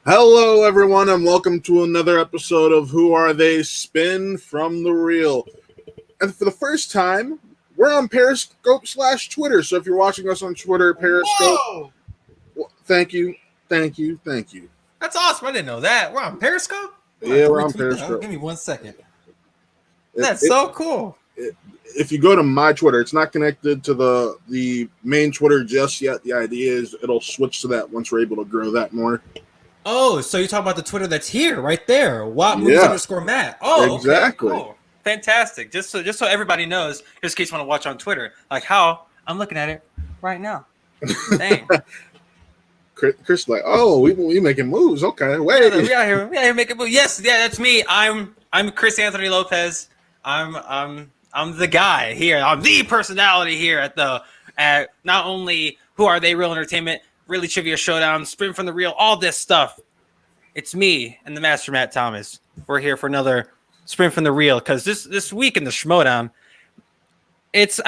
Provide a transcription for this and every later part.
Hello, everyone, and welcome to another episode of Who Are They? Spin from the Reel. And for the first time, we're on Periscope / Twitter. So if you're watching us on Twitter, Periscope, Whoa! well, thank you. That's awesome. I didn't know that. We're on Periscope? I'm gonna Yeah, have to we're on retweet that. Periscope. Give me 1 second. It- That's it- so cool. if you go to my Twitter, it's not connected to the main Twitter just yet. The idea is it'll switch to that once we're able to grow that more. Oh, so you're talking about the Twitter that's here, right there. Movies Yeah. _ Matt. Oh, Exactly. Okay, cool. Fantastic. Just so everybody knows, just in case you want to watch on Twitter, like how I'm looking at it right now. Dang. Chris like, oh, we making moves. Okay, wait. We out here making moves. Yes, yeah, that's me. I'm Chris Anthony Lopez. I'm the guy here. I'm the personality here at not only Who Are They? Real Entertainment, Really Trivia Showdown, Sprint from the Reel, all this stuff. It's me and the Master Matt Thomas. We're here for another Sprint from the Reel because this week in the Schmodown, it's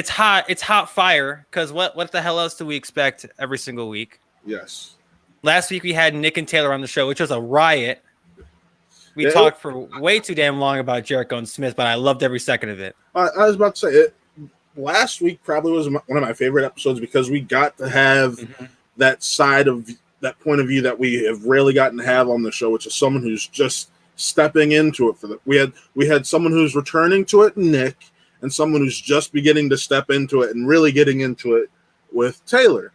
hot fire because what the hell else do we expect every single week? Yes. Last week we had Nick and Taylor on the show, which was a riot. We talked for way too damn long about Jericho and Smith, but I loved every second of it. I was about to say it. Last week probably was one of my favorite episodes because we got to have that side of that point of view that we have rarely gotten to have on the show, which is someone who's just stepping into it. We had someone who's returning to it, Nick, and someone who's just beginning to step into it and really getting into it with Taylor.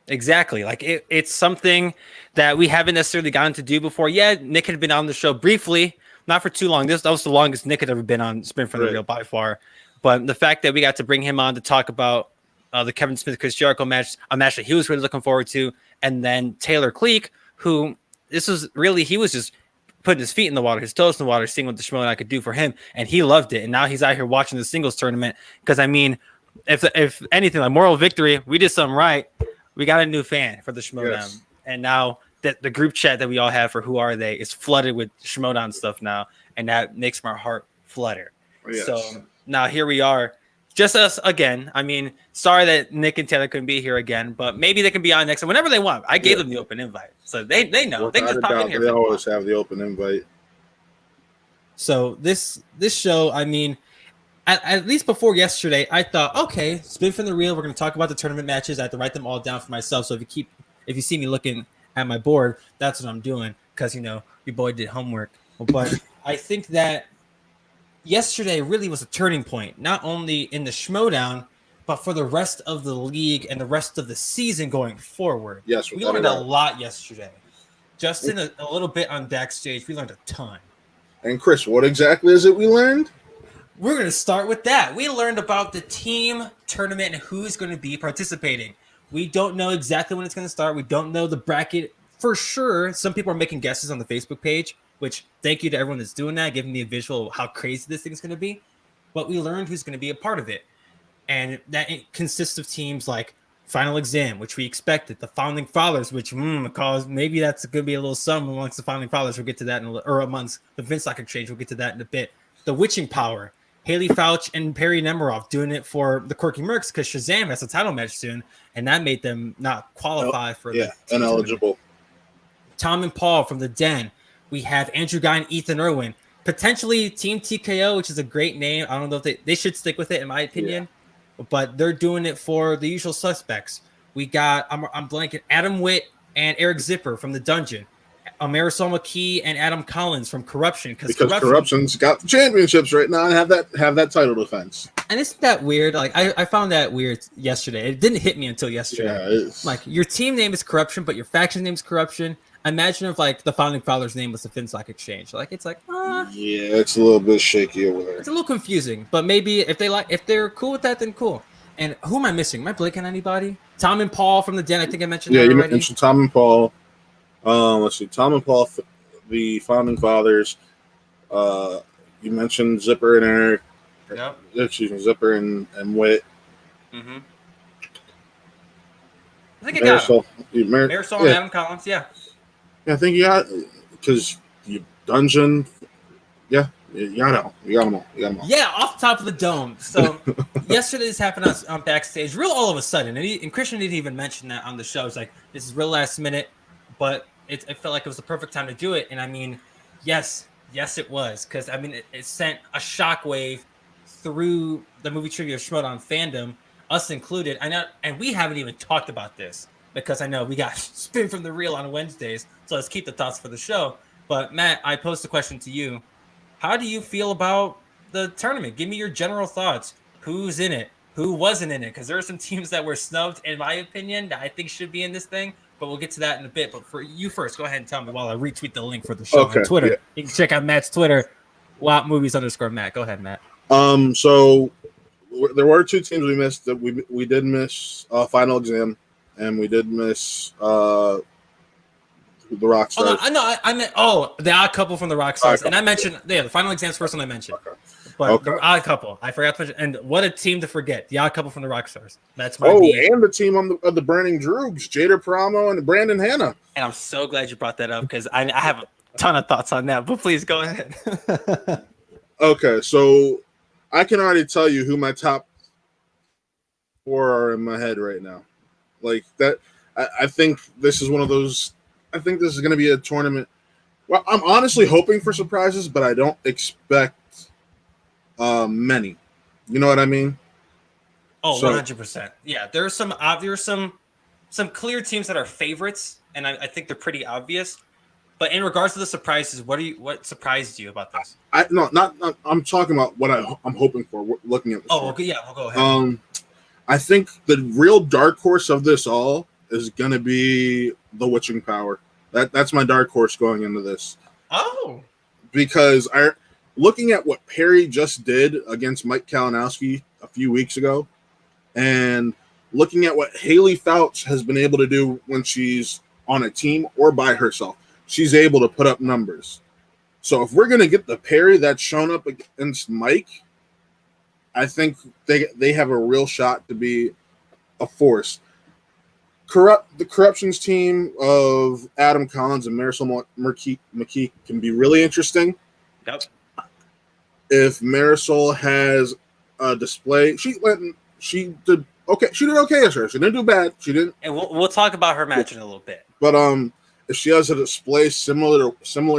Exactly. Like it's something that we haven't necessarily gotten to do before. Yeah, Nick had been on the show briefly, not for too long. That was the longest Nick had ever been on Spin from the Reel by far. But the fact that we got to bring him on to talk about the Kevin Smith Chris Jericho match, a match that he was really looking forward to, and then Taylor Cleek, who he was just putting his feet in the water, his toes in the water, seeing what the Schmodown could do for him, and he loved it. And now he's out here watching the singles tournament because I mean, if anything, like moral victory, we did something right. We got a new fan for the Schmodown. Yes. And now that the group chat that we all have for Who Are They is flooded with Schmodown stuff now, and that makes my heart flutter. Yes. So now here we are, just us again. I mean, sorry that Nick and Taylor couldn't be here again, but maybe they can be on next time whenever they want. I gave them the open invite, so they know. They just pop in here. They always have the open invite. So this show, I mean, at least before yesterday, I thought, okay, Spin from the Reel. We're going to talk about the tournament matches. I have to write them all down for myself. So if you see me looking at my board, that's what I'm doing because your boy did homework. But I think that yesterday really was a turning point, not only in the Schmodown, but for the rest of the league and the rest of the season going forward. Yes, we learned a lot yesterday. Justin, a little bit on backstage. We learned a ton. And Chris, what exactly is it we learned? We're going to start with that. We learned about the team tournament and who's going to be participating. We don't know exactly when it's going to start. We don't know the bracket for sure. Some people are making guesses on the Facebook page, which thank you to everyone that's doing that, giving me a visual of how crazy this thing's going to be. But we learned who's going to be a part of it. And that consists of teams like Final Exam, which we expected, the Founding Fathers, which cause maybe that's going to be a little sum amongst the Founding Fathers. We'll get to that or amongst the Vince Stock Exchange. We'll get to that in a bit. The Witching Power. Haley Fouch and Perry Nemiroff doing it for the Quirky Mercs because Shazam has a title match soon, and that made them not qualify for the ineligible. Tom and Paul from the Den. We have Andrew Guy and Ethan Irwin. Potentially Team TKO, which is a great name. I don't know if they should stick with it, in my opinion. But they're doing it for the usual suspects. We got, I'm blanking, Adam Witt and Eric Zipper from the Dungeon. Marisol McKee and Adam Collins from Corruption because Corruption's got the championships right now and have that title defense. And isn't that weird? Like I found that weird yesterday. It didn't hit me until yesterday. Yeah, it is. Like your team name is Corruption, but your faction name is Corruption. Imagine if like the Founding Fathers' name was the Vince Stock Exchange. Like it's like yeah, it's a little bit shaky over there. It's a little confusing, but maybe if they're cool with that, then cool. And who am I missing? Am I blanking on anybody? Tom and Paul from the Den. I think I mentioned that already. Yeah, you mentioned Tom and Paul. Let's see, Tom and Paul, the Founding Fathers. You mentioned Zipper and Eric. Yep. Excuse me, Zipper and Witt. Mm-hmm. I think I got Marisol and Adam Collins. Yeah. Yeah, I think you got because you Dungeon. Yeah, you got them all. Yeah, off the top of the dome. So yesterday this happened on backstage, real all of a sudden, and Christian didn't even mention that on the show. It's like this is real last minute. but it felt like it was the perfect time to do it. And I mean, yes, it was, because I mean it sent a shockwave through the movie trivia Schmodown fandom, us included. I know, and we haven't even talked about this because I know we got spin from the reel on Wednesdays. So let's keep the thoughts for the show. But Matt, I posed a question to you. How do you feel about the tournament? Give me your general thoughts. Who's in it? Who wasn't in it? Because there are some teams that were snubbed, in my opinion, that I think should be in this thing. But we'll get to that in a bit. But for you first, go ahead and tell me while I retweet the link for the show on Twitter. Yeah. You can check out Matt's Twitter, WAP_movies_Matt. Go ahead, Matt. So there were 2 teams we missed. That we did miss Final Exam, and we did miss the Rock Stars. Oh, no, I meant the Odd Couple from the Rock Stars, and I mentioned the Final Exam's first one I mentioned. Okay. But the Odd Couple, I forgot to mention, and what a team to forget! The Odd Couple from the Rock Stars. That's my and the team of the Burning Droogs, Jada Paramo and Brandon Hanna. And I'm so glad you brought that up because I have a ton of thoughts on that. But please go ahead. Okay, so I can already tell you who my top 4 are in my head right now. Like that, I think this is one of those. I think this is going to be a tournament. Well, I'm honestly hoping for surprises, but I don't expect many. You know what I mean? Oh, 100%. Yeah, there's some clear teams that are favorites, and I think they're pretty obvious. But in regards to the surprises, what surprised you about this? Not I'm talking about what I'm hoping for. Looking at this. Oh, okay, yeah, we'll go ahead. I think the real dark horse of this all is going to be the Witching Power. That's my dark horse going into this. Oh, because looking at what Perry just did against Mike Kalinowski a few weeks ago, and looking at what Haley Fouch has been able to do when she's on a team or by herself, she's able to put up numbers. So if we're going to get the Perry that's shown up against Mike, I think they have a real shot to be a force. The Corruptions team of Adam Collins and Marisol McKee can be really interesting. Yep. If Marisol has a display, she did okay. She did okay yesterday. She didn't do bad. She didn't. And we'll talk about her match in a little bit. But if she has a display similar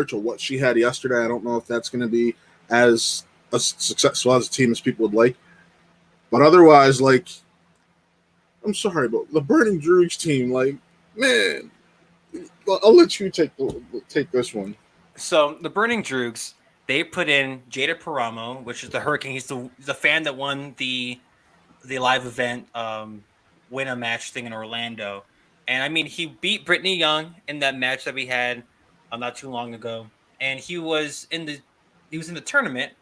to what she had yesterday, I don't know if that's going to be as successful as a team as people would like. But otherwise, like, I'm sorry, but the Burning Droogs team, like, man, I'll let you take this one. So the Burning Droogs, they put in Jada Paramo, which is the Hurricane. He's the fan that won the live event win a match thing in Orlando. And I mean, he beat Brittany Young in that match that we had not too long ago. And he was in the tournament,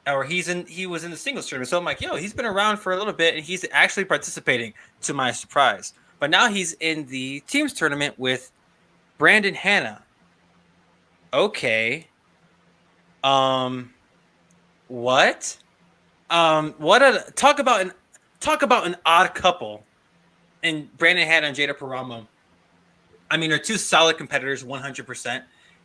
or he was in the singles tournament. So I'm like, yo, he's been around for a little bit, and he's actually participating, to my surprise. But now he's in the teams tournament with Brandon Hanna. Okay. What? Talk about an odd couple. And Brandon Hanna and Jada Paramo, I mean, they're 2 solid competitors, 100%.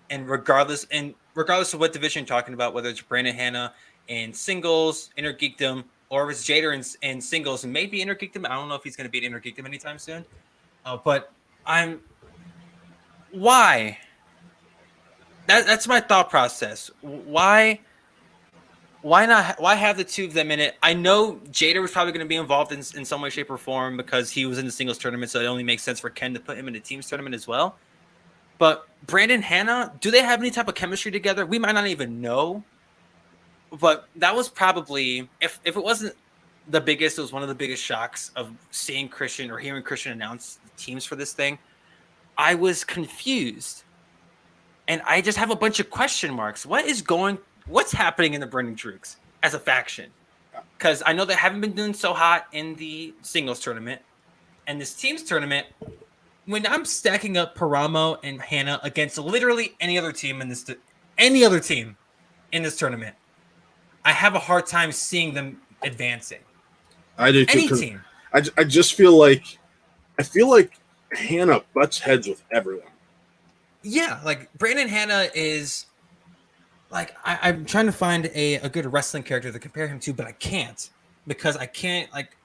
And regardless of what division you're talking about, whether it's Brandon Hanna in singles, Inner Geekdom, or if it's Jada in singles and maybe Inner Geekdom. I don't know if he's going to be at Inner Geekdom anytime soon. But why? That's my thought process. Why not? Why have the 2 of them in it? I know Jada was probably going to be involved in some way, shape, or form because he was in the singles tournament, so it only makes sense for Ken to put him in the teams tournament as well. But Brandon Hanna, do they have any type of chemistry together? We might not even know. But that was probably, if it wasn't the biggest, it was one of the biggest shocks of seeing Christian or hearing Christian announce the teams for this thing. I was confused. And I just have a bunch of question marks. What's happening in the Burning Droogs as a faction? Because I know they haven't been doing so hot in the singles tournament. And this teams tournament, when I'm stacking up Paramo and Hanna against literally any other team in this tournament, I have a hard time seeing them advancing. I do too. Any team. I just feel like Hanna butts heads with everyone. Yeah, like Brandon Hanna is like I'm trying to find a good wrestling character to compare him to, but I can't because I can't like.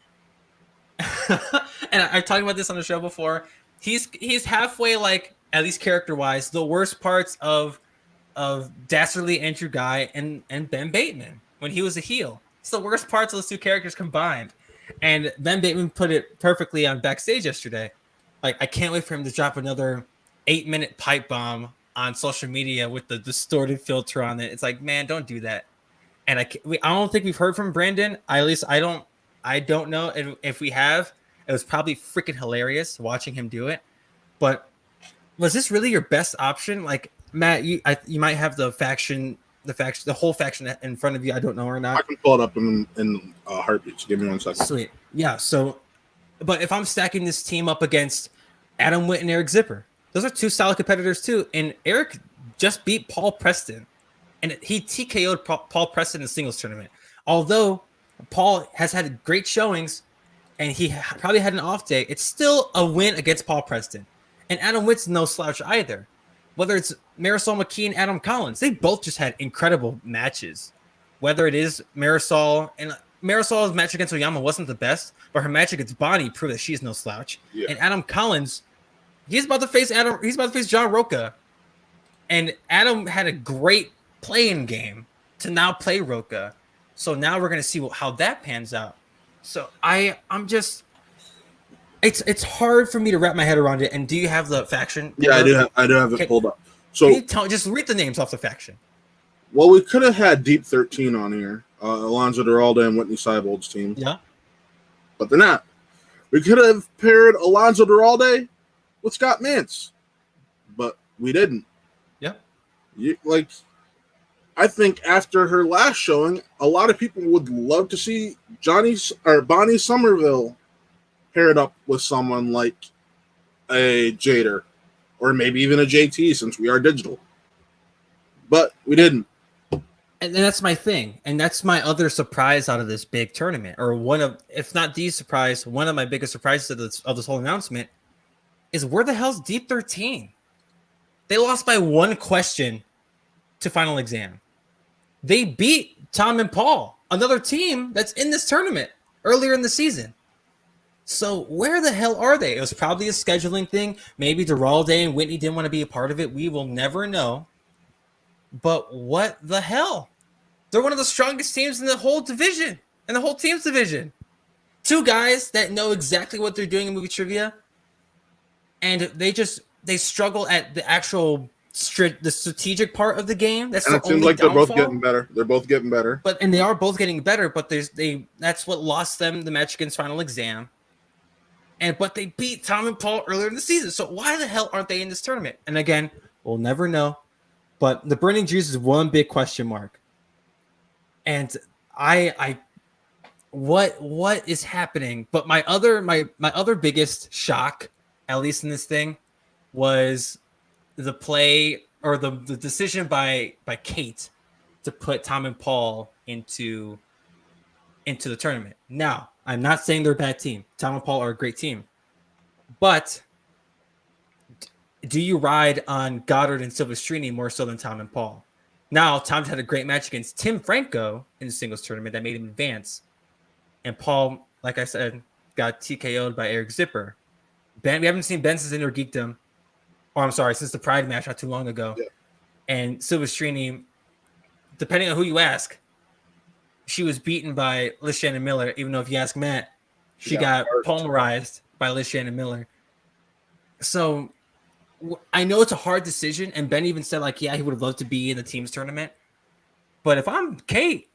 And I've talked about this on the show before. He's halfway like at least character-wise, the worst parts of Dastardly Andrew Guy and Ben Bateman when he was a heel. It's the worst parts of those two characters combined. And Ben Bateman put it perfectly on backstage yesterday. Like, I can't wait for him to drop another 8-minute pipe bomb on social media with the distorted filter on it. It's like, man, don't do that. And I don't think we've heard from Brandon. I don't know if we have. It was probably freaking hilarious watching him do it. But was this really your best option? Like, Matt, you might have the whole faction in front of you. I don't know or not. I can pull it up in heartbeats. Give me 1 second. Sweet. Yeah. So, but if I'm stacking this team up against Adam Witt and Eric Zipper, those are two solid competitors too. And Eric just beat Paul Preston, and he TKO'd Paul Preston in the singles tournament. Although Paul has had great showings, and he probably had an off day, it's still a win against Paul Preston. And Adam Witt's no slouch either. Whether it's Marisol McKee and Adam Collins, they both just had incredible matches. Whether it is Marisol's match against Oyama wasn't the best, but her match against Bonnie proved that she's no slouch. Yeah. And Adam Collins, he's about to face John Roca. And Adam had a great playing game to now play Roca. So now we're going to see how that pans out. So I'm just, it's hard for me to wrap my head around it. And do you have the faction? Yeah, I do have it pulled up. So just read the names off the faction. Well, we could have had Deep 13 on here, Alonzo Duralde and Whitney Seibold's team. Yeah, but they're not. We could have paired Alonzo Duralde with Scott Mintz, but we didn't. Yeah, I think after her last showing, a lot of people would love to see Bonnie Somerville paired up with someone like a Jader, or maybe even a JT, since we are digital. But we didn't. And that's my thing. And that's my other surprise out of this big tournament, or one of, if not the surprise, one of my biggest surprises of this whole announcement is, where the hell's Deep 13? They lost by one question to Final Exam. They beat Tom and Paul, another team that's in this tournament, earlier in the season. So where the hell are they? It was probably a scheduling thing. Maybe Duralde and Whitney didn't want to be a part of it. We will never know. But what the hell? They're one of the strongest teams in the whole division, in the whole team's division. Two guys that know exactly what they're doing in movie trivia, and they struggle at the actual the strategic part of the game. That's and it seems like downfall. They're both getting better. They're both getting better. And they are both getting better. But that's what lost them the match against Final Exam. But they beat Tom and Paul earlier in the season. So why the hell aren't they in this tournament? And again, we'll never know. But the Burning Juice is one big question mark. And what is happening? But my other biggest shock, at least in this thing, was the play, or the decision by Kate to put Tom and Paul into the tournament. Now, I'm not saying they're a bad team. Tom and Paul are a great team. But do you ride on Goddard and Silvestrini more so than Tom and Paul? Now, Tom's had a great match against Tim Franco in the singles tournament that made him advance. And Paul, like I said, got TKO'd by Eric Zipper. Ben, we haven't seen Ben since Inner Geekdom. Oh, I'm sorry, since the Pride match not too long ago. Yeah. And Silvestrini, depending on who you ask, she was beaten by Liz Shannon Miller, even though if you ask Matt, she got pulverized by Liz Shannon Miller. So I know it's a hard decision, and Ben even said, like, yeah, he would have loved to be in the team's tournament. But if I'm Kate,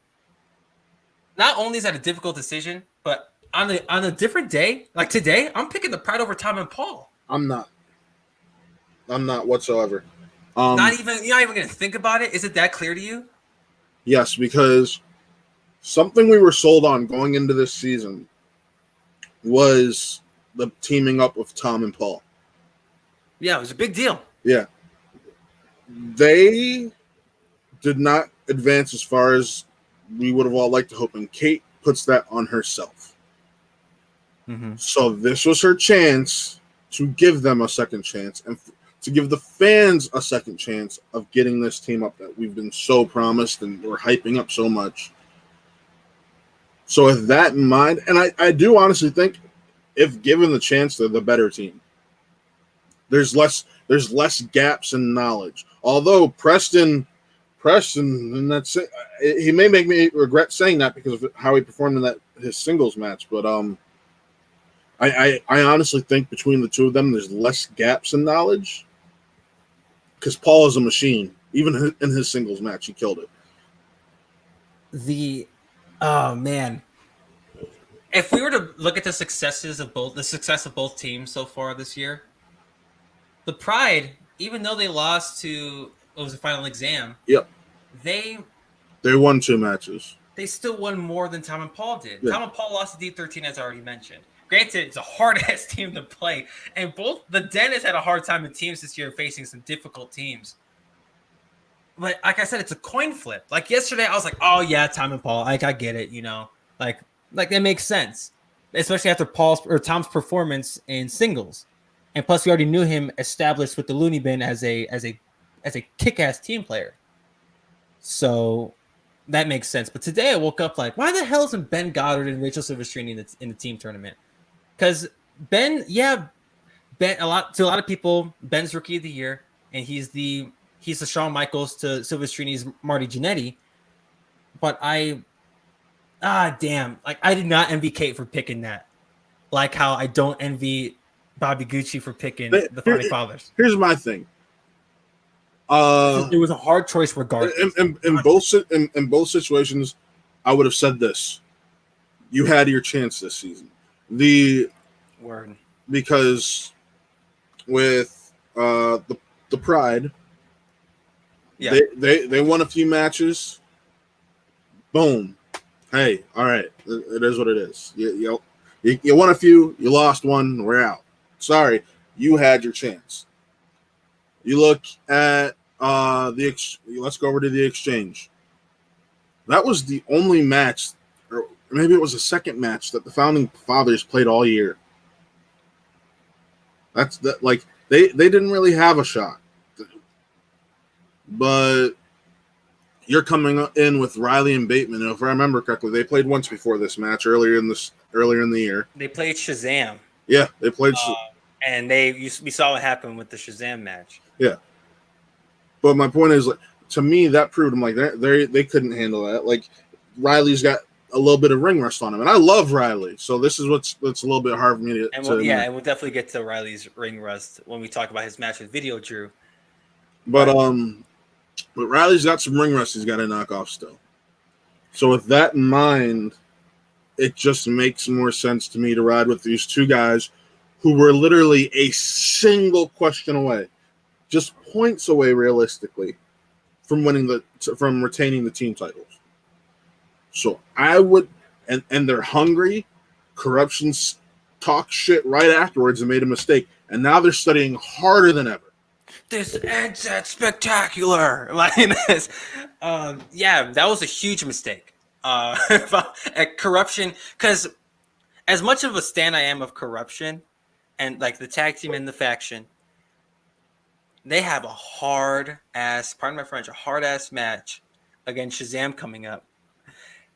not only is that a difficult decision, but on a different day, like today, I'm picking the Pride over Tom and Paul. I'm not whatsoever. You're not even going to think about it? Is it that clear to you? Yes, because something we were sold on going into this season was the teaming up with Tom and Paul. Yeah, it was a big deal. Yeah. They did not advance as far as we would have all liked to hope, and Kate puts that on herself. Mm-hmm. So this was her chance to give them a second chance and to give the fans a second chance of getting this team up that we've been so promised and we're hyping up so much. So with that in mind, and I do honestly think if given the chance, they're the better team. there's less gaps in knowledge. Although Preston, and that's it. He may make me regret saying that because of how he performed in his singles match. But I honestly think between the two of them, there's less gaps in knowledge. Because Paul is a machine. Even in his singles match, he killed it. Oh man. If we were to look at the success of both teams so far this year, the Pride, even though they lost to the final exam, yep, they won 2 matches. They still won more than Tom and Paul did. Yeah. Tom and Paul lost to D13, as I already mentioned. Granted, it's a hard-ass team to play, and both the Den has had a hard time with teams this year facing some difficult teams. But like I said, it's a coin flip. Like yesterday, I was like, "Oh yeah, Tom and Paul, I get it," like that makes sense, especially after Tom's performance in singles, and plus we already knew him established with the Looney Bin as a kick-ass team player. So that makes sense. But today I woke up like, why the hell isn't Ben Goddard and Rachel Silvestrini in the team tournament? Because Ben, to a lot of people, Ben's rookie of the year, and he's the Shawn Michaels to Silvestrini's Marty Jannetty. But I did not envy Kate for picking that. Like how I don't envy Bobby Gucci for picking the Founding Fathers. Here's my thing. It was a hard choice regardless. In both situations, I would have said this. You had your chance this season. Because with the Pride, they won a few matches. Boom. Hey, all right. It is what it is. You won a few, you lost one, we're out. Sorry, you had your chance. You look at let's go over to the exchange. That was the only match, or maybe it was the second match that the Founding Fathers played all year. They didn't really have a shot. But you're coming in with Riley and Bateman, and if I remember correctly, they played once before this match earlier in the year. They played Shazam. Yeah, they played and we saw what happened with the Shazam match. Yeah. But my point is, to me, that proved them they couldn't handle that. Like, Riley's got a little bit of ring rust on him, and I love Riley, so this is what's a little bit hard for me to. And we'll definitely get to Riley's ring rust when we talk about his match with Video Drew. But Riley's got some ring rust he's got to knock off still. So with that in mind, it just makes more sense to me to ride with these two guys who were literally a single question away. Just points away, realistically, from retaining the team titles. So I would, and they're hungry. Corruption's talk shit right afterwards and made a mistake, and now they're studying harder than ever. This ends at spectacular. Like this, that was a huge mistake. At Corruption, because as much of a stan I am of Corruption, and like the tag team and the faction. They have a hard-ass match against Shazam coming up.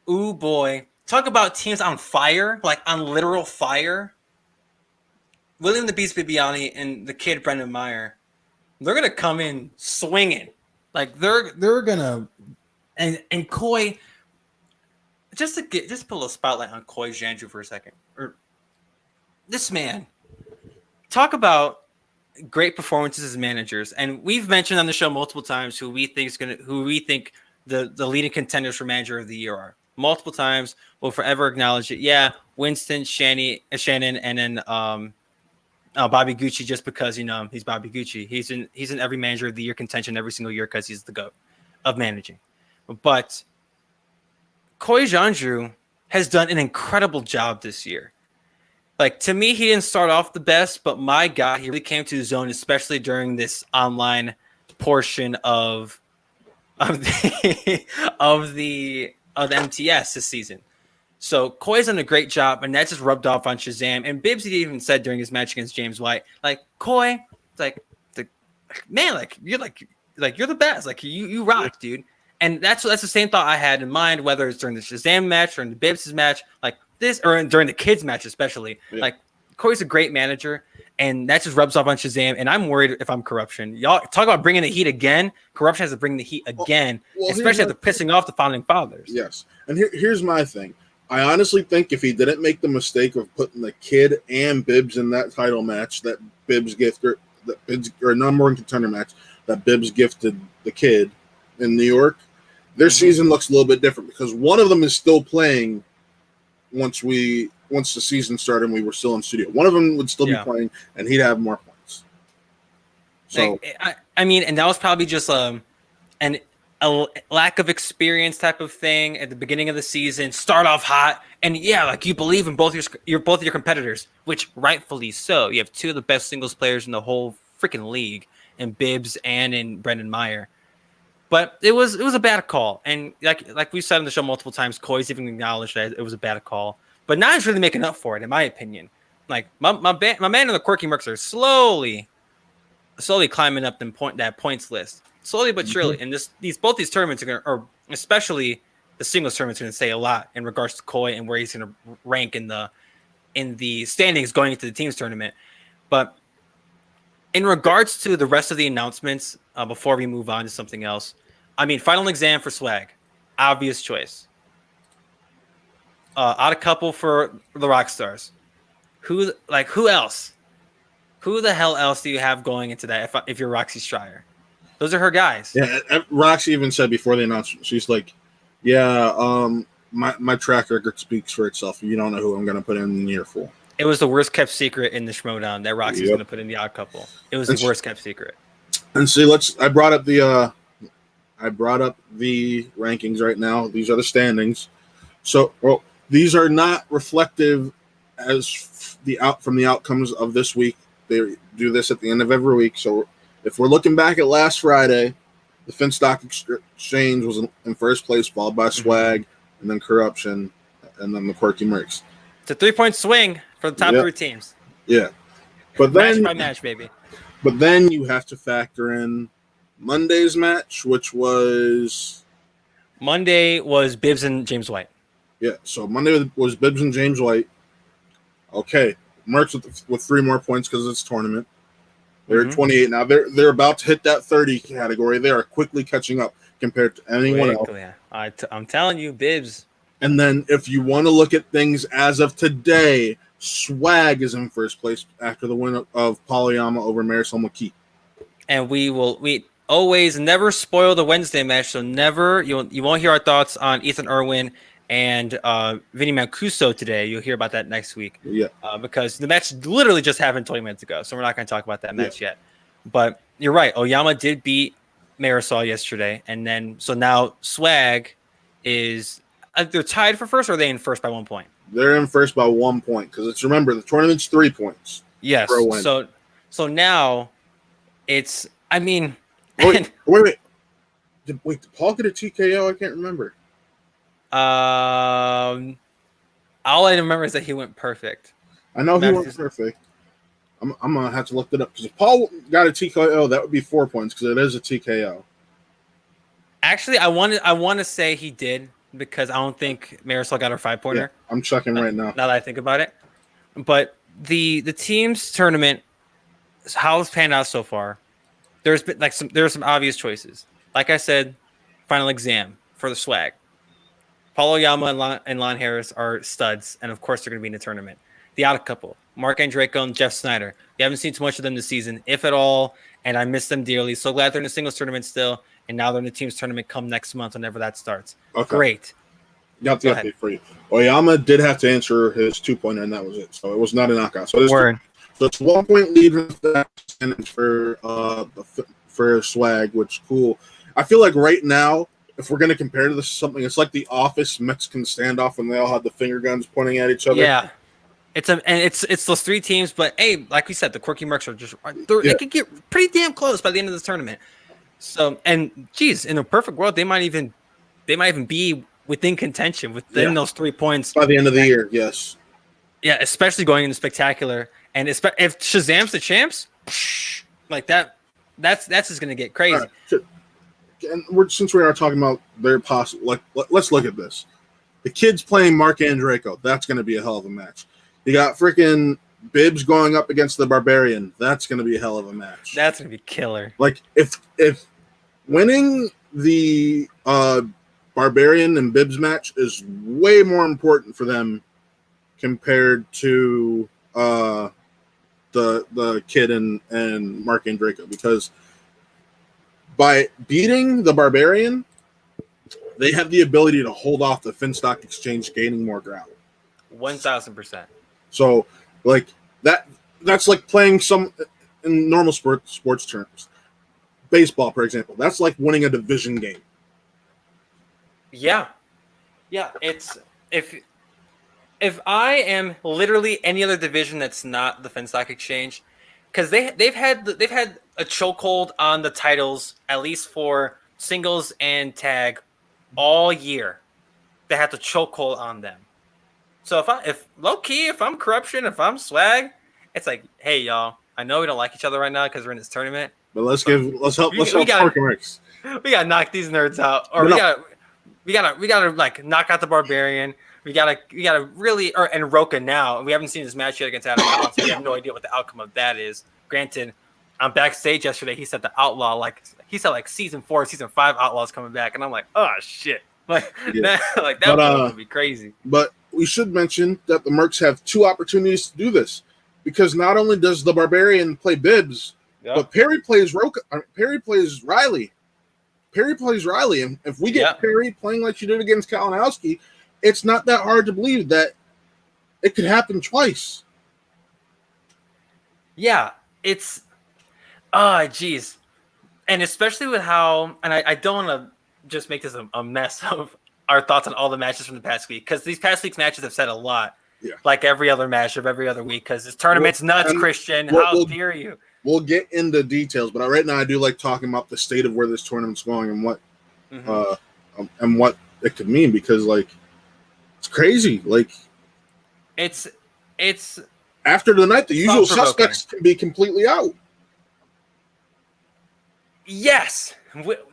Ooh, boy. Talk about teams on fire, like on literal fire. William the Beast Bibiani and the kid Brendan Meyer, they're going to come in swinging. Like, they're going to... And Coy... Just put a little spotlight on Coy Jandreau for a second. This man. Talk about... great performances as managers, and we've mentioned on the show multiple times who we think the leading contenders for manager of the year are. Multiple times, we'll forever acknowledge it. Yeah, Winston, Shannon, and then Bobby Gucci, just because he's Bobby Gucci. He's in every manager of the year contention every single year because he's the GOAT of managing. But Coy Jandreau has done an incredible job this year. Like, to me, he didn't start off the best, but my God, he really came to his own, especially during this online portion of the MTS this season. So Coy's done a great job, and that just rubbed off on Shazam. And Bibbs even said during his match against James White, like, Coy, you're the best. Like, you rock, dude. And that's the same thought I had in mind, whether it's during the Shazam match or in the Bibbs' match, like this, or during the kids' match especially. Yeah. Like, Corey's a great manager, and that just rubs off on Shazam. And I'm worried if I'm corruption. Y'all talk about bringing the heat again. Corruption has to bring the heat again, especially after pissing off the founding fathers. Yes, and here's my thing. I honestly think if he didn't make the mistake of putting the kid and Bibbs in that title match, that Bibbs gifted, or number one contender match, that Bibbs gifted the kid in New York, their season looks a little bit different because one of them is still playing once the season started and we were still in studio. One of them would still be playing, and he'd have more points. So I mean, and that was probably just a lack of experience type of thing at the beginning of the season. Start off hot, and like you believe in both your competitors, which rightfully so. You have two of the best singles players in the whole freaking league, in Bibbs and in Brendan Meyer. But it was a bad call, and like we've said on the show multiple times, Coy's even acknowledged that it was a bad call. But now he's really making up for it, in my opinion. Like my man and the Quirky Mercs are slowly climbing up that points list, slowly but surely. And both these tournaments are or especially the singles tournaments, are going to say a lot in regards to Coy and where he's going to rank in the standings going into the teams tournament. But in regards to the rest of the announcements, before we move on to something else, I mean, final exam for Swag, obvious choice. Odd couple for the Rockstars. Who else? Who the hell else do you have going into that if you're Roxy Stryer? Those are her guys. Yeah, Roxy even said before the announcement, she's like, my track record speaks for itself. You don't know who I'm going to put in year 4. It was the worst kept secret in the Schmodown that Roxy's going to put in the odd couple. It was the worst kept secret. And see, I brought up the rankings right now. These are the standings. So, these are not reflective from the outcomes of this week. They do this at the end of every week. So if we're looking back at last Friday, the Finstock Exchange was in first place, followed by Swag, and then Corruption, and then the Quirky Mercs. It's a 3-point swing for the top 3 teams. Yeah. But then, match by match, baby. But then you have to factor in Monday's match, which was... Monday was Bibbs and James White. Yeah, so Monday was Bibbs and James White. Okay, Mercs with 3 more points because it's tournament. They're at 28 now. They're about to hit that 30 category. They are quickly catching up compared to anyone else. I'm telling you, Bibbs. And then if you want to look at things as of today, Swag is in first place after the win of Polyama over Marisol McKee. And we always never spoil the Wednesday match, so you won't hear our thoughts on Ethan Irwin and Vinny Mancuso today. You'll hear about that next week. Yeah. Because the match literally just happened 20 minutes ago, so we're not going to talk about that match yet. But you're right. Oyama did beat Marisol yesterday, and then so now Swag is they're tied for first, or are they in first by 1 point? They're in first by 1 point because remember the tournament's 3 points. Yes. So now it's wait. Did Paul get a TKO? I can't remember. All I remember is that he went perfect. I know he went perfect. I'm gonna have to look it up because if Paul got a TKO, that would be 4 points because it is a TKO. Actually, I want to say he did because I don't think Marisol got her 5-pointer. Yeah, I'm checking right now. Now that I think about it, but the teams tournament, how it's panned out so far, there's been there are some obvious choices. Like I said, final exam for the Swag. Paulo Yama and Lon Harris are studs, and of course they're going to be in the tournament. The odd couple, Mark Andreyko and Jeff Snyder. You haven't seen too much of them this season, if at all, and I miss them dearly. So glad they're in the singles tournament still, and now they're in the teams tournament come next month whenever that starts. Okay. Great. Got the update for you. Oyama did have to answer his 2-pointer, and that was it. So it was not a knockout. So it's 1 point lead for Swag, which is cool. I feel like right now, if we're going to compare to this something, it's like the Office Mexican standoff when they all had the finger guns pointing at each other. Yeah, it's those 3 teams, but hey, like we said, the Quirky Mercs they could get pretty damn close by the end of this tournament. So, and geez, in a perfect world, they might even be within contention within those 3 points by the end of the year. Yes. Yeah, especially going into spectacular, and if Shazam's the champs, like that's just going to get crazy. Right. And since we are talking about their possible, let's look at this. The kids playing Mark Andreyko. That's going to be a hell of a match. You got freaking Bibbs going up against the Barbarian, that's going to be a hell of a match. That's going to be killer. Like, if winning the Barbarian and Bibbs match is way more important for them compared to the Kid and Mark Andreyko, because by beating the Barbarian, they have the ability to hold off the Finstock Exchange gaining more ground. 1,000%. So, like, that's like playing some in normal sports terms. Baseball, for example, that's like winning a division game. Yeah. It's if I am literally any other division that's not the Finstock Exchange, because they've had a chokehold on the titles, at least for singles and tag, all year. They have to chokehold on them. So if low key, if I'm Corruption, if I'm Swag, it's like, hey y'all, I know we don't like each other right now because we're in this tournament, but let's help Porkymix. We gotta knock these nerds out, or we gotta like knock out the Barbarian. We gotta really, and Roka now. We haven't seen this match yet against Adam Collins, so we have no idea what the outcome of that is. Granted, on backstage yesterday, he said the Outlaw, like he said, like season 4, season 5 Outlaws coming back, and I'm like, oh shit, like that would be crazy. But we should mention that the Mercs have 2 opportunities to do this, because not only does the Barbarian play Bibbs, but Perry plays Roka. Perry plays Riley. And if we get Perry playing like she did against Kalinowski, it's not that hard to believe that it could happen twice. Yeah, it's geez. And especially with how, and I don't want to just make this a mess of our thoughts on all the matches from the past week, because these past week's matches have said a lot. Yeah. Like every other match of every other week, because this tournament's nuts, Christian. How dare you? We'll get into details, but right now I do like talking about the state of where this tournament's going and what it could mean, because like it's crazy. Like it's after the night, the usual suspects can be completely out. Yes,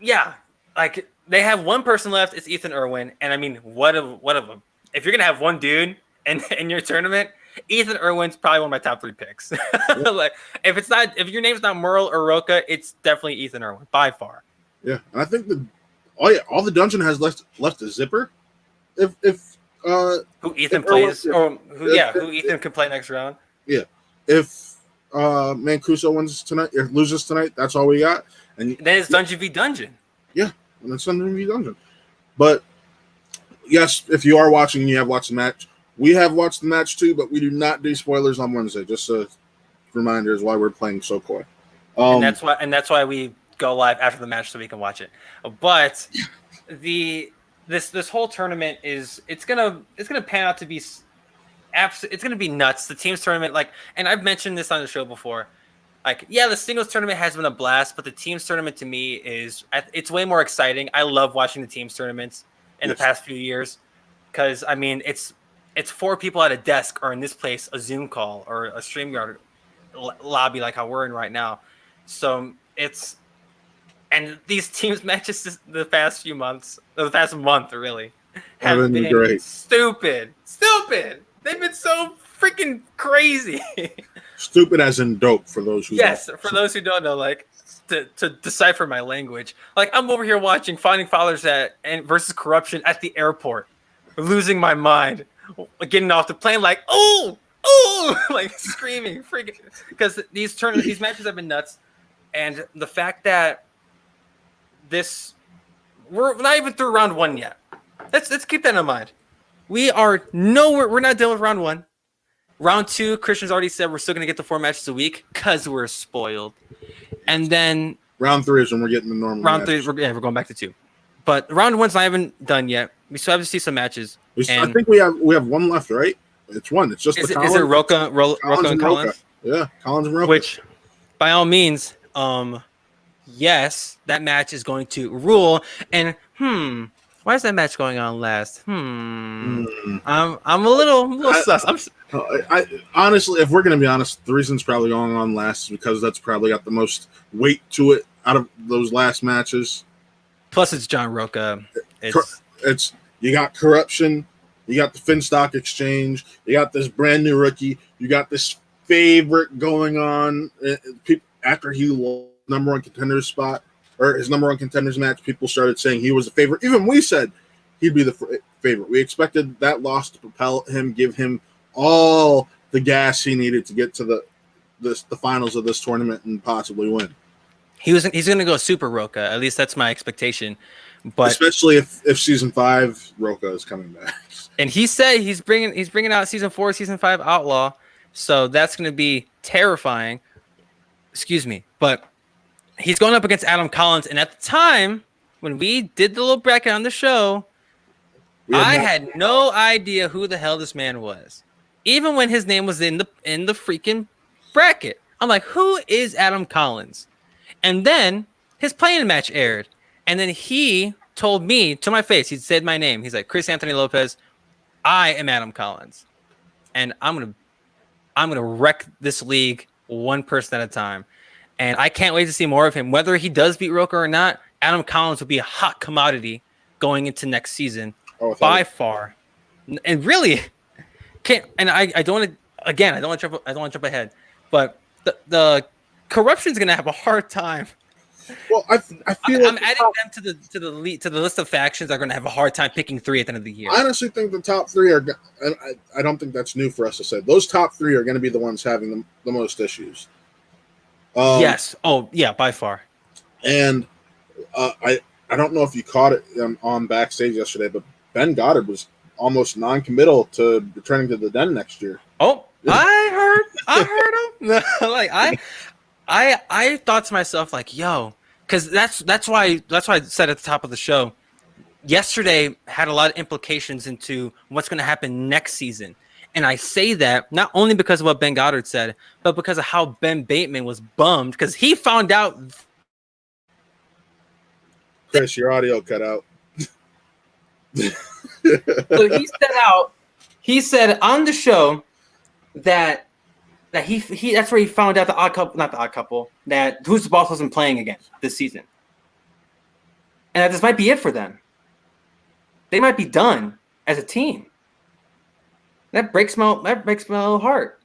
yeah. Like they have one person left. It's Ethan Irwin, and I mean, what of if you're gonna have one dude in your tournament, Ethan Irwin's probably one of my top 3 picks. Like if your name's not Murrell or Roka, it's definitely Ethan Irwin by far. Yeah, and I think all the dungeon has left a zipper. If who Ethan plays, or who Ethan can play next round. Yeah, if Mancuso wins tonight or loses tonight, that's all we got. And then it's Dungeon v Dungeon. Yeah, and it's Dungeon v Dungeon. But yes, if you are watching and you have watched the match, we have watched the match too, but we do not do spoilers on Wednesday. Just a reminder is why we're playing so coy. And that's why we go live after the match so we can watch it. But this whole tournament it's gonna pan out to be it's gonna be nuts. The teams tournament, like, and I've mentioned this on the show before. Like, yeah, the singles tournament has been a blast, but the teams tournament to me it's way more exciting. I love watching the teams tournaments in the past few years, because I mean it's 4 people at a desk, or in this place a Zoom call or a StreamYard lobby like how we're in right now. So and these teams matches the past few months, the past month really, have been great. Stupid. They've been so freaking crazy. Stupid as in dope, for those who for those who don't know, like to decipher my language. Like I'm over here watching Finding Fathers versus Corruption at the airport, losing my mind, getting off the plane like oh, like screaming, freaking, because these matches have been nuts, and the fact that we're not even through round 1 yet. Let's keep that in mind. We're not done with round 1. Round 2, Christian's already said we're still going to get the 4 matches a week because we're spoiled. And then round 3 is when we're getting the normal. Round 3, we're going back to 2. But round 1's not even done yet. We still have to see some matches. I think we have one left, right? It's one. It's just is it Roka and Collins? Yeah, Collins and Roka. Which, by all means, yes, that match is going to rule. And why is that match going on last? I'm a little sus. I honestly, if we're going to be honest, the reason it's probably going on last is because that's probably got the most weight to it out of those last matches. Plus, it's John Roka. It's you got Corruption, you got the Finstock Exchange, you got this brand new rookie, you got this favorite going on. After he lost number one contenders spot or his number one contenders match, people started saying he was a favorite. Even we said he'd be the favorite. We expected that loss to propel him, give him all the gas he needed to get to the finals of this tournament and possibly win. He's going to go Super Roca. At least that's my expectation. But especially if season 5 Roca is coming back. And he said he's bringing out season 4, season 5 Outlaw. So that's going to be terrifying. Excuse me. But he's going up against Adam Collins. And at the time when we did the little bracket on the show, I had no idea who the hell this man was. Even when his name was in the freaking bracket. I'm like, who is Adam Collins? And then his playing match aired. And then he told me to my face, he said my name. He's like, Chris Anthony Lopez, I am Adam Collins. And I'm gonna wreck this league one person at a time. And I can't wait to see more of him. Whether he does beat Roca or not, Adam Collins will be a hot commodity going into next season by far. And really can't. And I don't want to. Again, I don't want to jump ahead. But the corruption's gonna have a hard time. Well, I feel I'm adding them to the list of factions that are going to have a hard time picking 3 at the end of the year. I honestly think the top 3 are. I don't think that's new for us to say. Those top 3 are going to be the ones having the most issues. Yes. Oh, yeah, by far. And I don't know if you caught it on backstage yesterday, but Ben Goddard was almost non-committal to returning to the Den next year. Oh, I heard him. Like I thought to myself, like, yo, because that's why I said at the top of the show, yesterday had a lot of implications into what's going to happen next season. And I say that not only because of what Ben Goddard said, but because of how Ben Bateman was bummed because he found out. Chris, your audio cut out. So he said on the show that he that's where he found out that Who's the Boss wasn't playing again this season. And that this might be it for them. They might be done as a team. That breaks my little heart.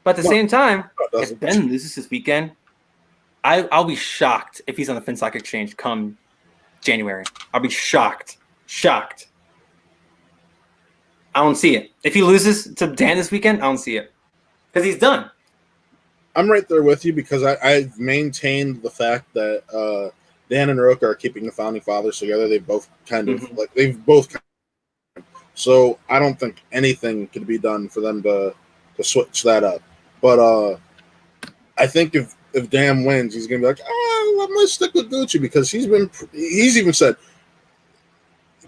But at the same time, if Ben loses this weekend, I'll be shocked if he's on the FinStock Exchange come January. I'll be shocked. I don't see it. If he loses to Dan this weekend, I don't see it. Because he's done. I'm right there with you because I've maintained the fact that Dan and Roca are keeping the Founding Fathers together. They both so I don't think anything could be done for them to switch that up. But I think if Dan wins, he's gonna be like, I'm gonna stick with Gucci because he's even said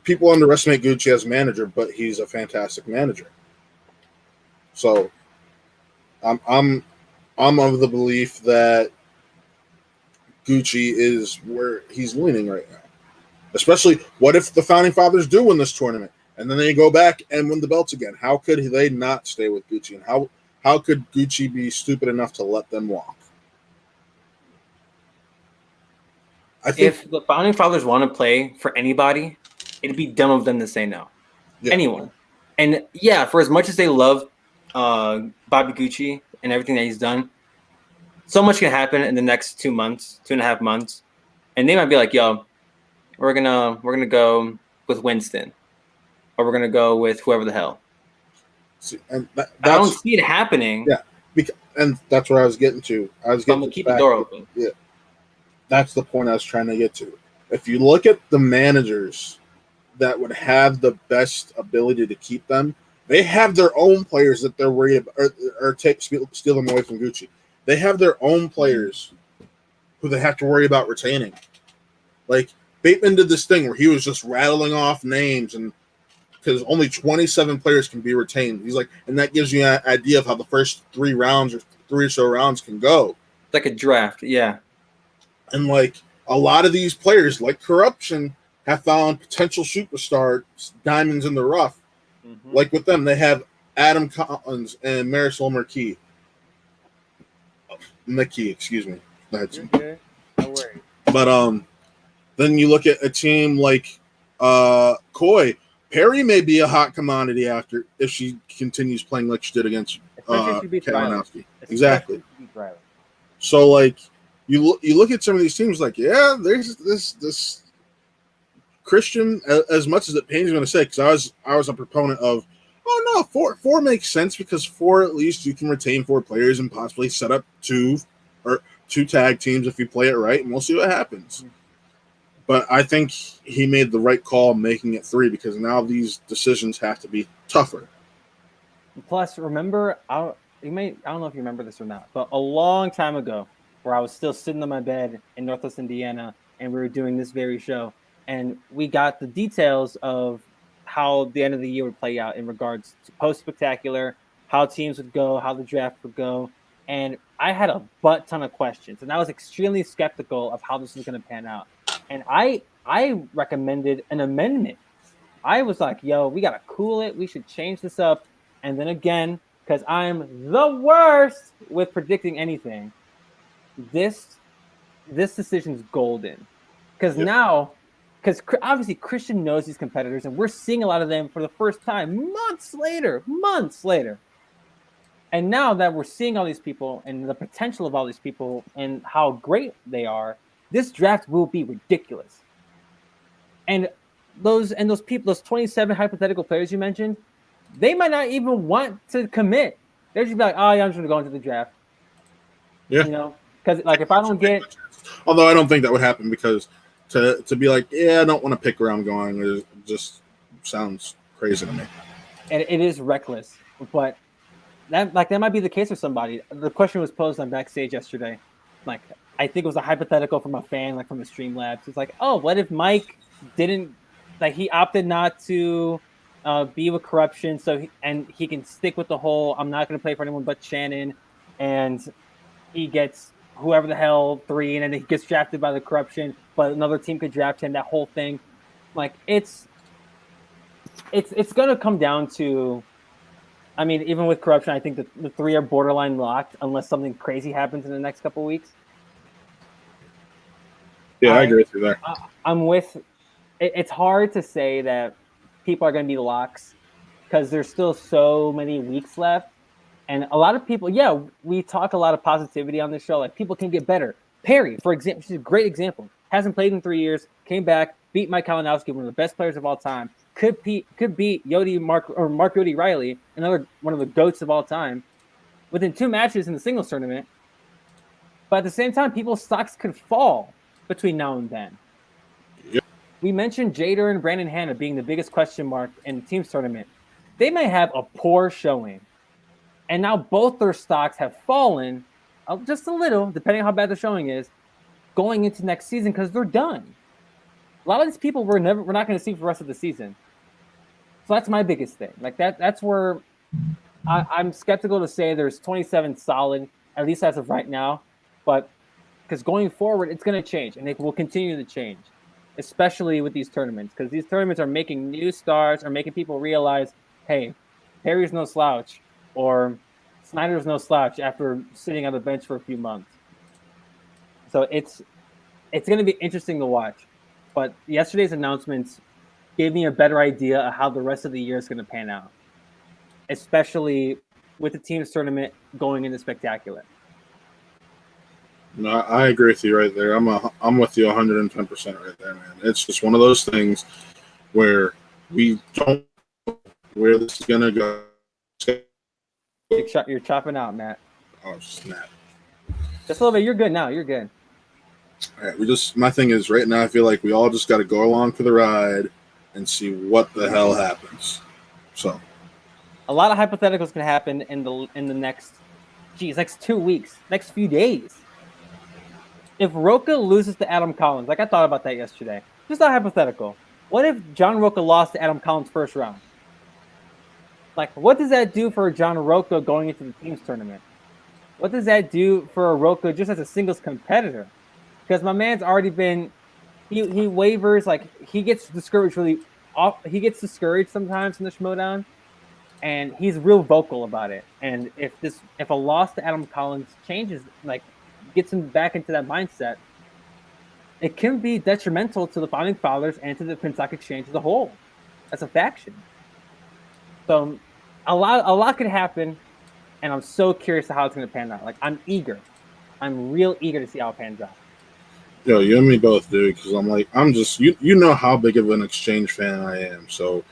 people underestimate Gucci as a manager, but he's a fantastic manager. So I'm of the belief that Gucci is where he's leaning right now. Especially, what if the Founding Fathers do win this tournament and then they go back and win the belts again? How could they not stay with Gucci? And how could Gucci be stupid enough to let them walk? I think if the Founding Fathers want to play for anybody, it'd be dumb of them to say no. Yeah. Anyone. And yeah, for as much as they love Bobby Gucci and everything that he's done, so much can happen in the next 2.5 months. And they might be like, yo, we're gonna go with Winston. Or we're gonna go with whoever the hell. See, and I don't see it happening. Yeah. And that's where I was getting to. I'm gonna keep the door open. Yeah. That's the point I was trying to get to. If you look at the managers that would have the best ability to keep them, they have their own players that they're worried about or steal them away from Gucci. They have their own players who they have to worry about retaining. Like Bateman did this thing where he was just rattling off names, and because only 27 players can be retained, he's like, and that gives you an idea of how the first 3 rounds or 3 or so rounds can go. Like a draft, yeah. And like a lot of these players, like Corruption, have found potential superstars, diamonds in the rough. Mm-hmm. Like with them, they have Adam Collins and Marisol Mickey, excuse me. Okay. No worries. But then you look at a team like Koi. Perry may be a hot commodity if she continues playing like she did against Especially if you beat Riley. Exactly. So like you look at some of these teams like, yeah, there's this Christian, as much as it pains me to say, because I was a proponent of, oh no, four makes sense because four at least you can retain four players and possibly set up two tag teams if you play it right, and we'll see what happens. But I think he made the right call making it three because now these decisions have to be tougher. Plus, remember, I don't know if you remember this or not, but a long time ago, where I was still sitting on my bed in Northwest Indiana, and we were doing this very show, and we got the details of how the end of the year would play out in regards to post-spectacular, how teams would go, how the draft would go, and I had a butt ton of questions, and I was extremely skeptical of how this was going to pan out, and I recommended an amendment. I was like, yo, we got to cool it. We should change this up. And then again, because I'm the worst with predicting anything, this decision's golden. Because now, because obviously Christian knows these competitors, and we're seeing a lot of them for the first time months later. And now that we're seeing all these people and the potential of all these people and how great they are, this draft will be ridiculous. And those people, those 27 hypothetical players you mentioned, they might not even want to commit. They're just be like, oh yeah, I'm just gonna go into the draft. Yeah. You know, because like if I don't get, although I don't think that would happen because to be like, yeah, I don't want to pick where I'm going, it just sounds crazy to me. And it is reckless, but that might be the case for somebody. The question was posed on Backstage yesterday. Like, I think it was a hypothetical from a fan, like from the Streamlabs. It's like, oh, what if Mike didn't, like, he opted not to be with Corruption, so he can stick with the whole I'm not going to play for anyone but Shannon, and he gets whoever the hell 3, and then he gets drafted by the Corruption, but another team could draft him. That whole thing, like it's going to come down to, I mean, even with Corruption, I think the 3 are borderline locked unless something crazy happens in the next couple of weeks. Yeah, I agree with you there. I'm with. It's hard to say that people are going to be locks because there's still so many weeks left. And a lot of people, yeah, we talk a lot of positivity on this show. Like, people can get better. Perry, for example, she's a great example. Hasn't played in 3 years, came back, beat Mike Kalinowski, one of the best players of all time. Could beat Mark Yodi Riley, another one of the GOATs of all time, within 2 matches in the singles tournament. But at the same time, people's stocks could fall between now and then. Yep. We mentioned Jader and Brandon Hanna being the biggest question mark in the team's tournament. They may have a poor showing. And now both their stocks have fallen just a little, depending on how bad the showing is, going into next season because they're done. A lot of these people we're not going to see for the rest of the season. So that's my biggest thing. Like that's where I'm skeptical to say there's 27 solid, at least as of right now. But because going forward, it's going to change, and it will continue to change, especially with these tournaments, because these tournaments are making new stars, are making people realize, hey, Perry's no slouch, or Snyder's no slouch after sitting on the bench for a few months. So it's going to be interesting to watch. But yesterday's announcements gave me a better idea of how the rest of the year is going to pan out, especially with the team's tournament going into Spectacular. No, I agree with you right there. I'm with you 110% right there, man. It's just one of those things where we don't know where this is gonna go. You're chopping out, Matt. Oh snap! Just a little bit. You're good now. You're good. All right, my thing is right now. I feel like we all just got to go along for the ride and see what the hell happens. So, a lot of hypotheticals can happen in the next 2 weeks, next few days. If Rocha loses to Adam Collins, like I thought about that yesterday, just a hypothetical. What if John Rocha lost to Adam Collins first round? Like, what does that do for John Rocha going into the team's tournament? What does that do for Rocha just as a singles competitor? Because my man's already been, he wavers, like he gets discouraged he gets discouraged sometimes in the Schmodown, and he's real vocal about it. And if a loss to Adam Collins changes, like, gets him back into that mindset, it can be detrimental to the Founding Fathers and to the Penstock Exchange as a whole, as a faction. So a lot could happen. and I'm so curious to how it's going to pan out. Like, I'm eager. I'm real eager to see how it pans out. Yo, you and me both, dude. Because I'm just you know how big of an exchange fan I am. So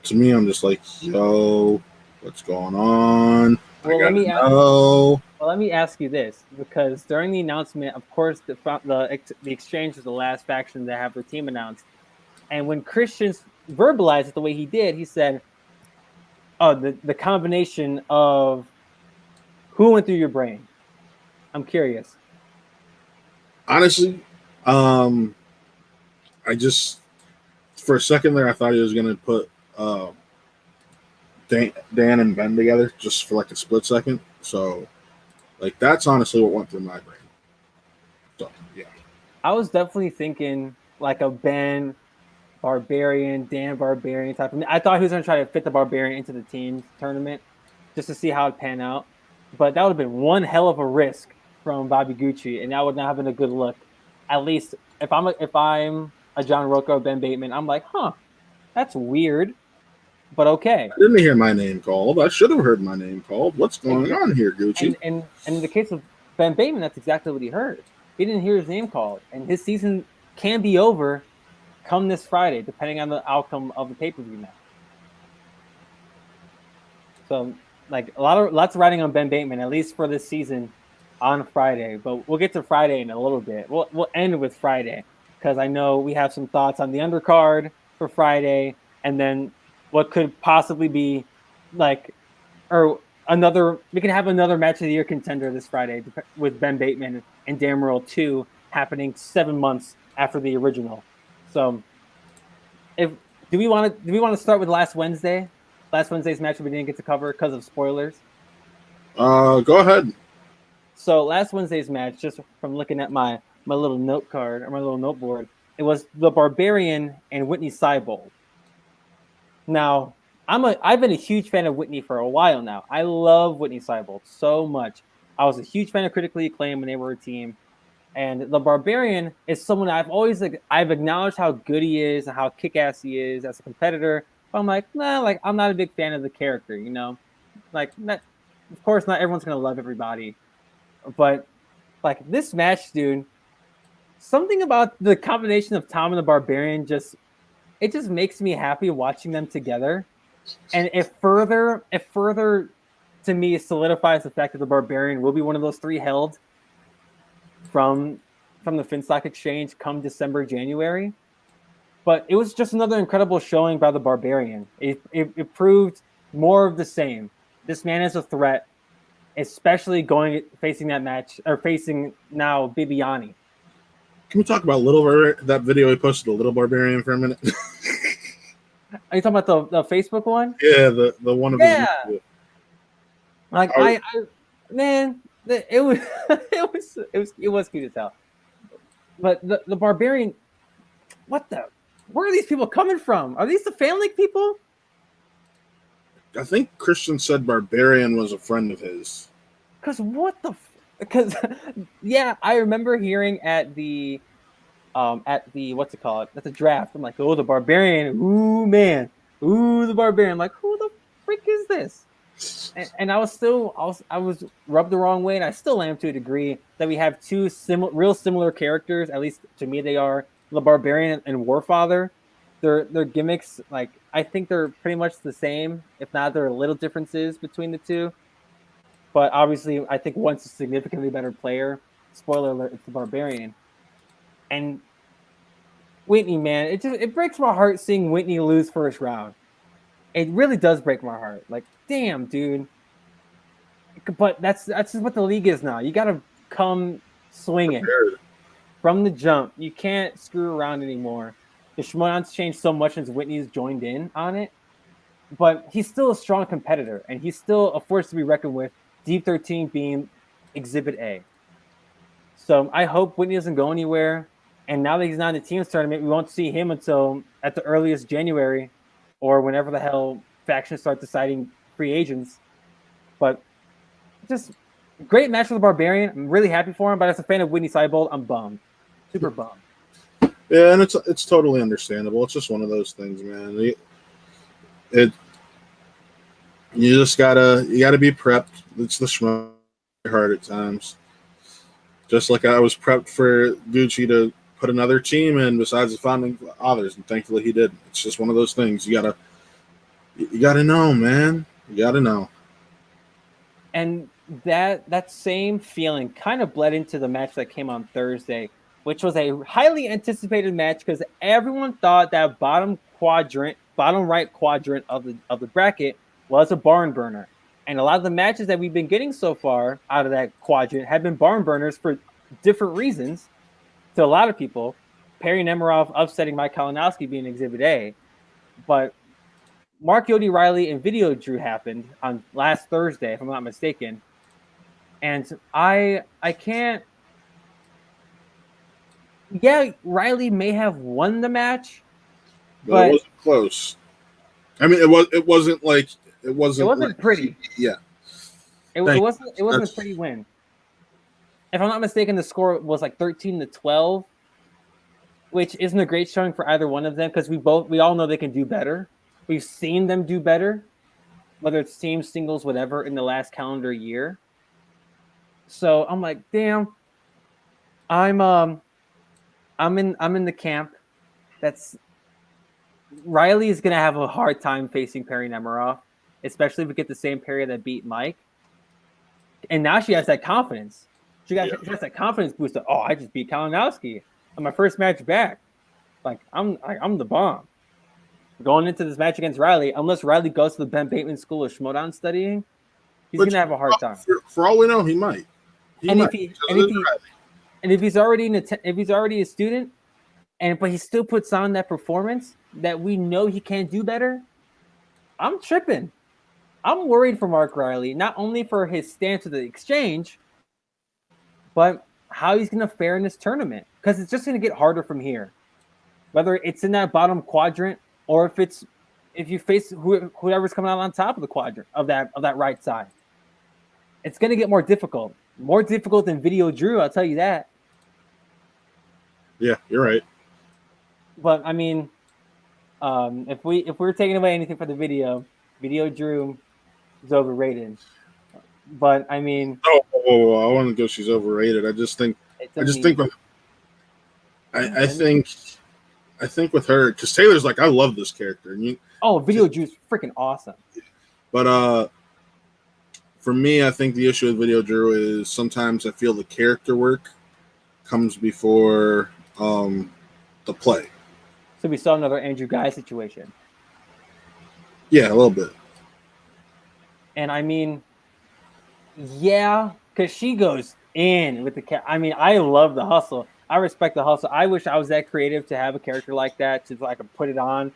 to me, I'm just like, yo, what's going on? Well, I gotta know. Well, let me ask you this, because during the announcement, of course, the exchange is the last faction to have their team announced, and when Christians verbalized it the way he did, he said, "Oh, the combination of who went through your brain." I'm curious. Honestly, I just for a second there, I thought he was gonna put Dan and Ben together just for like a split second. So, like, that's honestly what went through my brain. So, yeah. I was definitely thinking like a Ben Barbarian, Dan Barbarian type of. I thought he was going to try to fit the Barbarian into the team's tournament just to see how it pan out. But that would have been one hell of a risk from Bobby Gucci, and that would not have been a good look. At least if I'm a John Rocco or Ben Bateman, I'm like, huh, that's weird, but okay. I didn't hear my name called. I should have heard my name called. What's going on here, Gucci? And in the case of Ben Bateman, that's exactly what he heard. He didn't hear his name called, and his season can be over come this Friday, depending on the outcome of the pay-per-view match. So, like, lots of riding on Ben Bateman, at least for this season, on Friday. But we'll get to Friday in a little bit. We'll end with Friday, because I know we have some thoughts on the undercard for Friday, and then what could possibly be like, or another. We can have another match of the year contender this Friday with Ben Bateman and Dan Murrell 2 happening 7 months after the original. So, do we want to start with last Wednesday's match we didn't get to cover because of spoilers? Go ahead. So last Wednesday's match, just from looking at my little note card or my little noteboard, it was the Barbarian and Whitney Seibold. Now, I've been a huge fan of Whitney for a while now. I love Whitney Seibold so much. I was a huge fan of Critically Acclaimed when they were a team. And the Barbarian is someone I've acknowledged how good he is and how kick-ass he is as a competitor. But I'm like, nah, like, I'm not a big fan of the character, you know? Like, of course, not everyone's going to love everybody. But, like, this match, dude, something about the combination of Tom and the Barbarian just makes me happy watching them together. And it further to me solidifies the fact that the Barbarian will be one of those three held from the Finstock Exchange come December, January. But it was just another incredible showing by the Barbarian. It proved more of the same. This man is a threat, especially facing that match, or facing now Bibiani. Can we talk about that video he posted, the Little Barbarian, for a minute? Are you talking about the Facebook one? Yeah, the one of his videos. Like, man, it was cute as hell. But the Barbarian, where are these people coming from? Are these the Fan League people? I think Christian said Barbarian was a friend of his. Because yeah, I remember hearing at the what's it called? At the draft. I'm like, oh, the Barbarian. Ooh, man. Ooh, the Barbarian. I'm like, who the freak is this? And I was rubbed the wrong way, and I still am to a degree, that we have two real similar characters. At least to me, they are the Barbarian and Warfather. Their gimmicks, like, I think they're pretty much the same. If not, there are little differences between the two. But obviously, I think one's a significantly better player. Spoiler alert: it's the Barbarian. And Whitney, man, it breaks my heart seeing Whitney lose first round. It really does break my heart. Like, damn, dude. But that's just what the league is now. You got to come swinging from the jump. You can't screw around anymore. The Shimodan's changed so much since Whitney's joined in on it. But he's still a strong competitor, and he's still a force to be reckoned with, Deep 13 being Exhibit A. So I hope Whitney doesn't go anywhere. And now that he's not in the team's tournament, we won't see him until at the earliest January, or whenever the hell factions start deciding free agents. But just great match with the Barbarian. I'm really happy for him, but as a fan of Whitney Seibold, I'm bummed. Super bummed. Yeah, and it's totally understandable. It's just one of those things, man. You gotta be prepped. It's the schmo hard at times. Just like I was prepped for Gucci to put another team in besides the founding fathers, and thankfully he did. It's just one of those things. You gotta know, man. You gotta know. And that same feeling kind of bled into the match that came on Thursday, which was a highly anticipated match because everyone thought that bottom right quadrant of the bracket was a barn burner. And a lot of the matches that we've been getting so far out of that quadrant have been barn burners for different reasons to a lot of people. Perry Nemiroff upsetting Mike Kalinowski being Exhibit A. But Mark Yodi Riley and Video Drew happened on last Thursday, if I'm not mistaken. And I can't. Yeah, Riley may have won the match, But it wasn't close. I mean, it wasn't like it wasn't. It wasn't like, pretty. Yeah. It wasn't a pretty win. If I'm not mistaken, the score was like 13-12, which isn't a great showing for either one of them because we all know they can do better. We've seen them do better, whether it's teams, singles, whatever, in the last calendar year. So I'm like, damn. I'm in the camp. That's Riley is gonna have a hard time facing Perry Nemiroff, especially if we get the same Perry that beat Mike. And now she has that confidence. She has that confidence boost of, oh, I just beat Kalinowski on my first match back. Like I'm the bomb. Going into this match against Riley, unless Riley goes to the Ben Bateman School of Schmodown studying, he's gonna have a hard time. For all we know, he might. If he's already a student, but he still puts on that performance that we know he can't do better, I'm tripping. I'm worried for Mark Riley, not only for his stance of the exchange, but how he's going to fare in this tournament. Because it's just going to get harder from here. Whether it's in that bottom quadrant or if you face whoever's coming out on top of the quadrant of that right side, it's going to get more difficult. More difficult than Video Drew, I'll tell you that. Yeah, you're right. But I mean, if we're taking away anything from the Video Drew is overrated. But I mean, I want to go. She's overrated. I think with her, because Taylor's like, I love this character. And Video Drew's freaking awesome. But for me, I think the issue with Video Drew is sometimes I feel the character work comes before the play. So we saw another Andrew Guy situation. Yeah, a little bit. And I mean, yeah, because she goes in with the I mean, I love the hustle. I respect the hustle. I wish I was that creative to have a character like that to like put it on,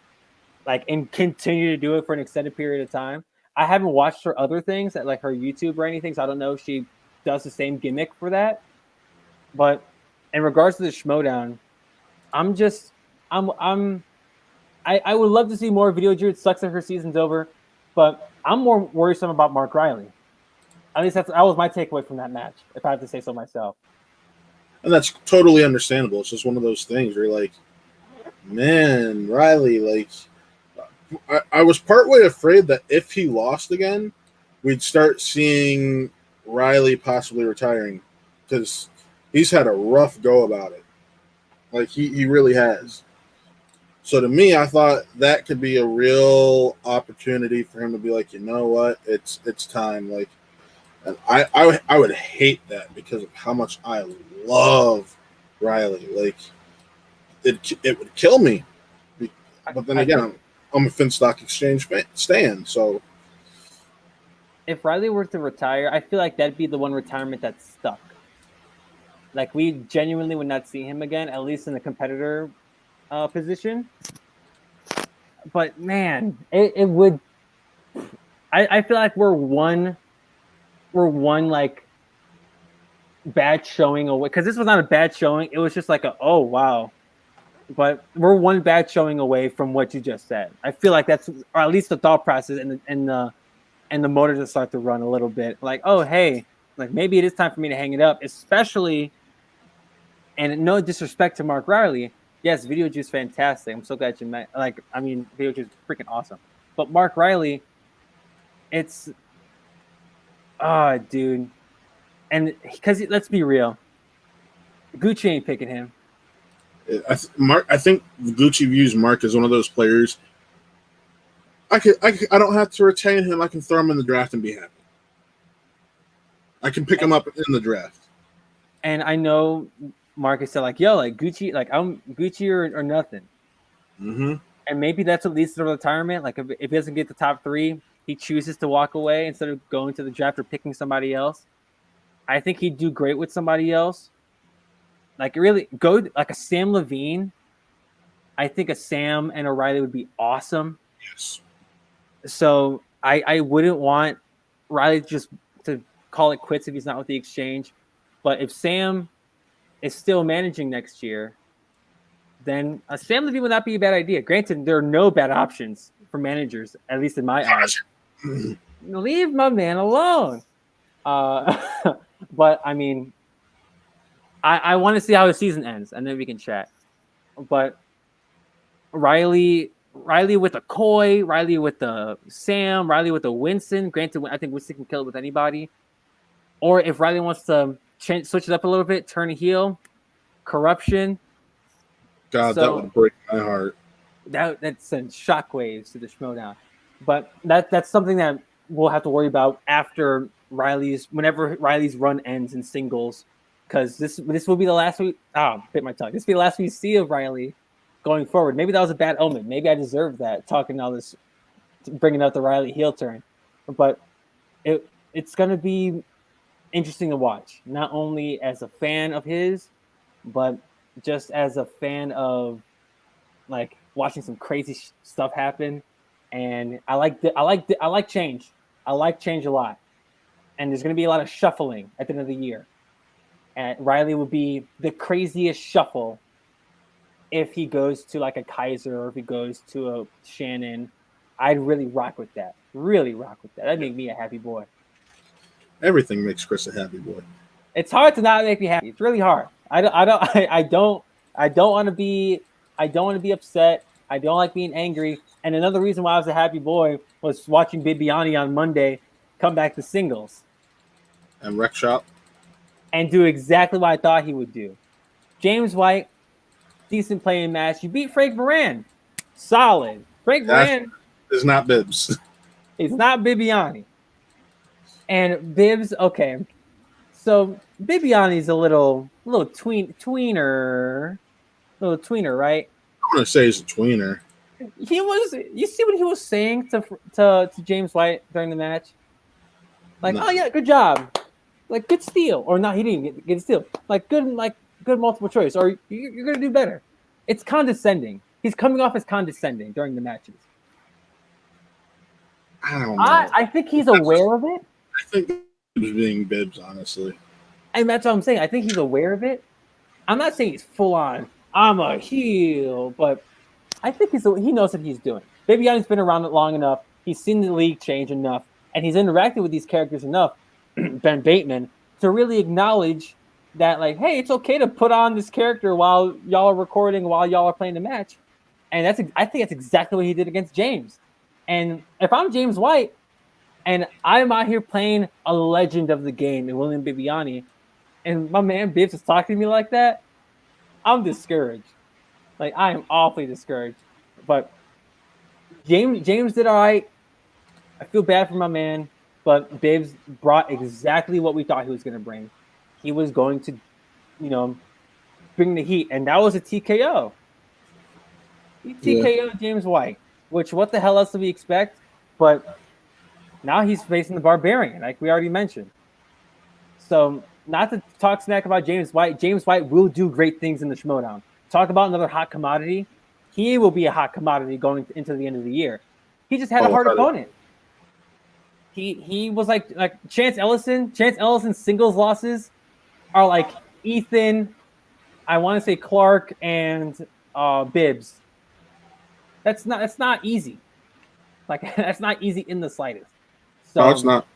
like, and continue to do it for an extended period of time. I haven't watched her other things at like her YouTube or anything, so I don't know if she does the same gimmick for that. But in regards to the Schmodown, I would love to see more Video Drew. It sucks that her season's over, but I'm more worrisome about Mark Riley. At least that was my takeaway from that match, if I have to say so myself. And that's totally understandable. It's just one of those things where you're like, man, Riley, like, I was partway afraid that if he lost again, we'd start seeing Riley possibly retiring because he's had a rough go about it. Like, he really has. So to me, I thought that could be a real opportunity for him to be like, you know what, it's time. Like, and I would hate that because of how much I love Riley. Like, it would kill me. But then again, I'm a Finstock Exchange stan. So if Riley were to retire, I feel like that'd be the one retirement that's stuck. Like, we genuinely would not see him again, at least in the competitor position. But man, it would. I feel like we're one like bad showing away, because this was not a bad showing. It was just like oh wow. But we're one bad showing away from what you just said. I feel like that's, or at least the thought process and the motors that start to run a little bit. Like, oh hey, like maybe it is time for me to hang it up, especially. And no disrespect to Mark Riley, yes, Video Drew's fantastic. I'm so glad you met. Like, I mean, Video Drew's freaking awesome. But Mark Riley, It's dude. And because let's be real, Gucci ain't picking him. I think Gucci views Mark as one of those players. I don't have to retain him. I can throw him in the draft and be happy. I can pick him up in the draft. And I know Marcus said like, "Yo, like Gucci, like I'm Gucci or nothing." Mm-hmm. And maybe that's what leads to retirement. Like if he doesn't get the top 3, he chooses to walk away instead of going to the draft or picking somebody else. I think he'd do great with somebody else. Like really go like a Sam Levine. I think a Sam and O'Reilly would be awesome. Yes. So I wouldn't want Riley just to call it quits if he's not with the exchange. But if Sam is still managing next year, then a Sam Levine would not be a bad idea. Granted, there are no bad options for managers, at least in my eyes. Leave my man alone. But I mean, I want to see how his season ends, and then we can chat. But Riley with a Coy, Riley with the Sam, Riley with the Winston. Granted, I think Winston can kill it with anybody. Or if Riley wants to switch it up a little bit, turn a heel, corruption. God, that would break my heart. That sends shockwaves to the Schmodown. But that's something that we'll have to worry about after whenever Riley's run ends in singles, because this will be the last week. Bit my tongue. This will be the last we see of Riley going forward. Maybe that was a bad omen. Maybe I deserved that, talking all this, bringing out the Riley heel turn. But it's going to be interesting to watch, not only as a fan of his, but just as a fan of like watching some crazy stuff happen. And I like change. I like change a lot. And there's going to be a lot of shuffling at the end of the year. And Riley will be the craziest shuffle if he goes to like a Kaiser or if he goes to a Shannon. I'd really rock with that. Really rock with that. That'd make me a happy boy. Everything makes Chris a happy boy. It's hard to not make me happy. It's really hard. I don't want to be upset. I don't like being angry. And another reason why I was a happy boy was watching Bibiani on Monday come back to singles and wreck shop and do exactly what I thought he would do. James White, decent playing match. You beat Frank Moran, solid. Frank Moran is not Bibbs. He's not Bibiani. And Bibbs, okay. So Bibiani's a little tweener, right? I'm gonna say he's a tweener. He was. You see what he was saying to James White during the match? Like, no. Oh yeah, good job, like good steal, or not? He didn't get a steal. Like good multiple choice, or you're gonna do better. It's condescending. He's coming off as condescending during the matches. I don't know. I think he's aware of it. I think he was being Bibbs, honestly. And that's what I'm saying. I think he's aware of it. I'm not saying he's full on, I'm a heel, but I think he knows what he's doing. Bibiani's been around it long enough. He's seen the league change enough, and he's interacted with these characters enough, Ben Bateman, to really acknowledge that, like, hey, it's okay to put on this character while y'all are recording, while y'all are playing the match. And I think that's exactly what he did against James. And if I'm James White, and I'm out here playing a legend of the game in William Bibiani, and my man Bibbs is talking to me like that, I'm discouraged. Like, I am awfully discouraged. But James did all right. I feel bad for my man, but Bibbs brought exactly what we thought he was going to bring. He was going to, bring the heat, and that was a TKO. He TKO'd James White, which what the hell else do we expect? But now he's facing the Barbarian, like we already mentioned. So, not to talk smack about James White will do great things in the Schmodown. Talk about another hot commodity. He will be a hot commodity going into the end of the year. He just had a hard opponent. He was like Chance Ellison. Chance Ellison's singles losses are like Ethan, I want to say Clark, and Bibbs. That's not easy. Like, that's not easy in the slightest. So, no, it's not.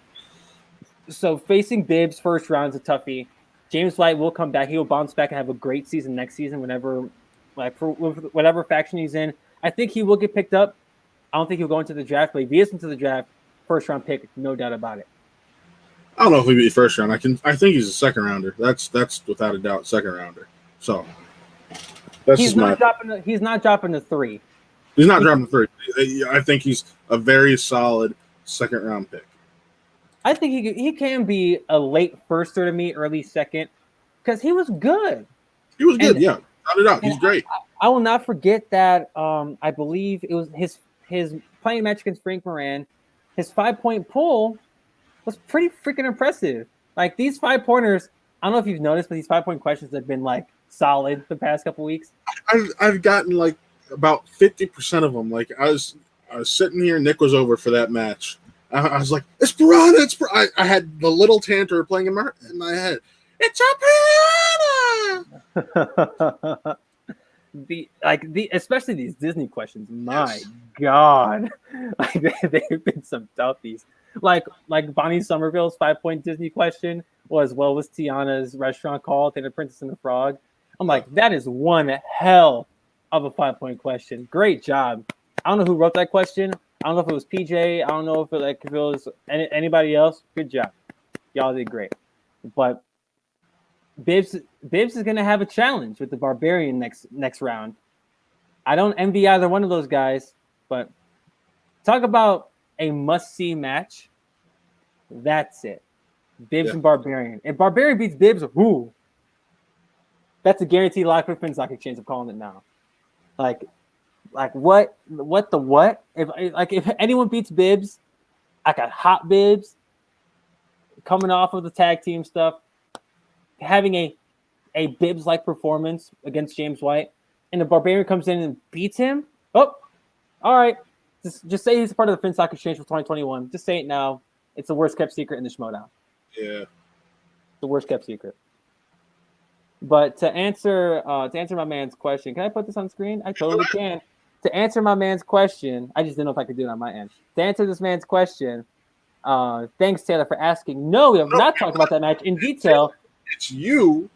So facing Bibbs first round is a toughie. James White will come back. He will bounce back and have a great season next season whenever, for whatever faction he's in. I think he will get picked up. I don't think he'll go into the draft, but if he is into the draft, first round pick, no doubt about it. I don't know if he'd be first round. I think he's a second rounder. That's without a doubt second rounder. So that's he's not dropping the 3. He's not dropping the 3. I think he's a very solid second round pick. I think he can be a late firster to me, early second, because he was good. He was good, yeah. Cut it out. He's great. I will not forget that. I believe it was his playing match against Frank Moran. His 5-point pull was pretty freaking impressive. Like these 5-pointers, I don't know if you've noticed, but these 5-point questions have been like solid the past couple weeks. I've gotten like about 50% of them. Like I was sitting here, Nick was over for that match. I was like, it's Piranha. I had the little Tantor playing in my head. It's a Piranha. Especially these Disney questions. My God, like they've been some toughies. Like Bonnie Somerville's 5-point Disney question was, "Well, was Tiana's restaurant called The Princess and the Frog?" I'm like, that is one hell of a 5-point question. Great job. I don't know who wrote that question. I don't know if it was PJ. I don't know if it was anybody else. Good job. Y'all did great. But Bibbs is going to have a challenge with the Barbarian next round. I don't envy either one of those guys, but talk about a must-see match. That's it. Bibbs and Barbarian. If Barbarian beats Bibbs, whoo. That's a guaranteed lock for Finn Stock Exchange. I'm calling it now. Like what? If anyone beats Bibbs, I got hot Bibbs coming off of the tag team stuff, having a Bibbs-like performance against James White, and the Barbarian comes in and beats him. Oh, all right. Just say he's a part of the Finn Stock Exchange for 2021. Just say it now. It's the worst kept secret in the Schmodown. Yeah, the worst kept secret. But to answer my man's question, can I put this on screen? I totally can. To answer my man's question, I just didn't know if I could do it on my end. To answer this man's question, thanks Taylor for asking. No, we have not talked about that match in detail. It's you,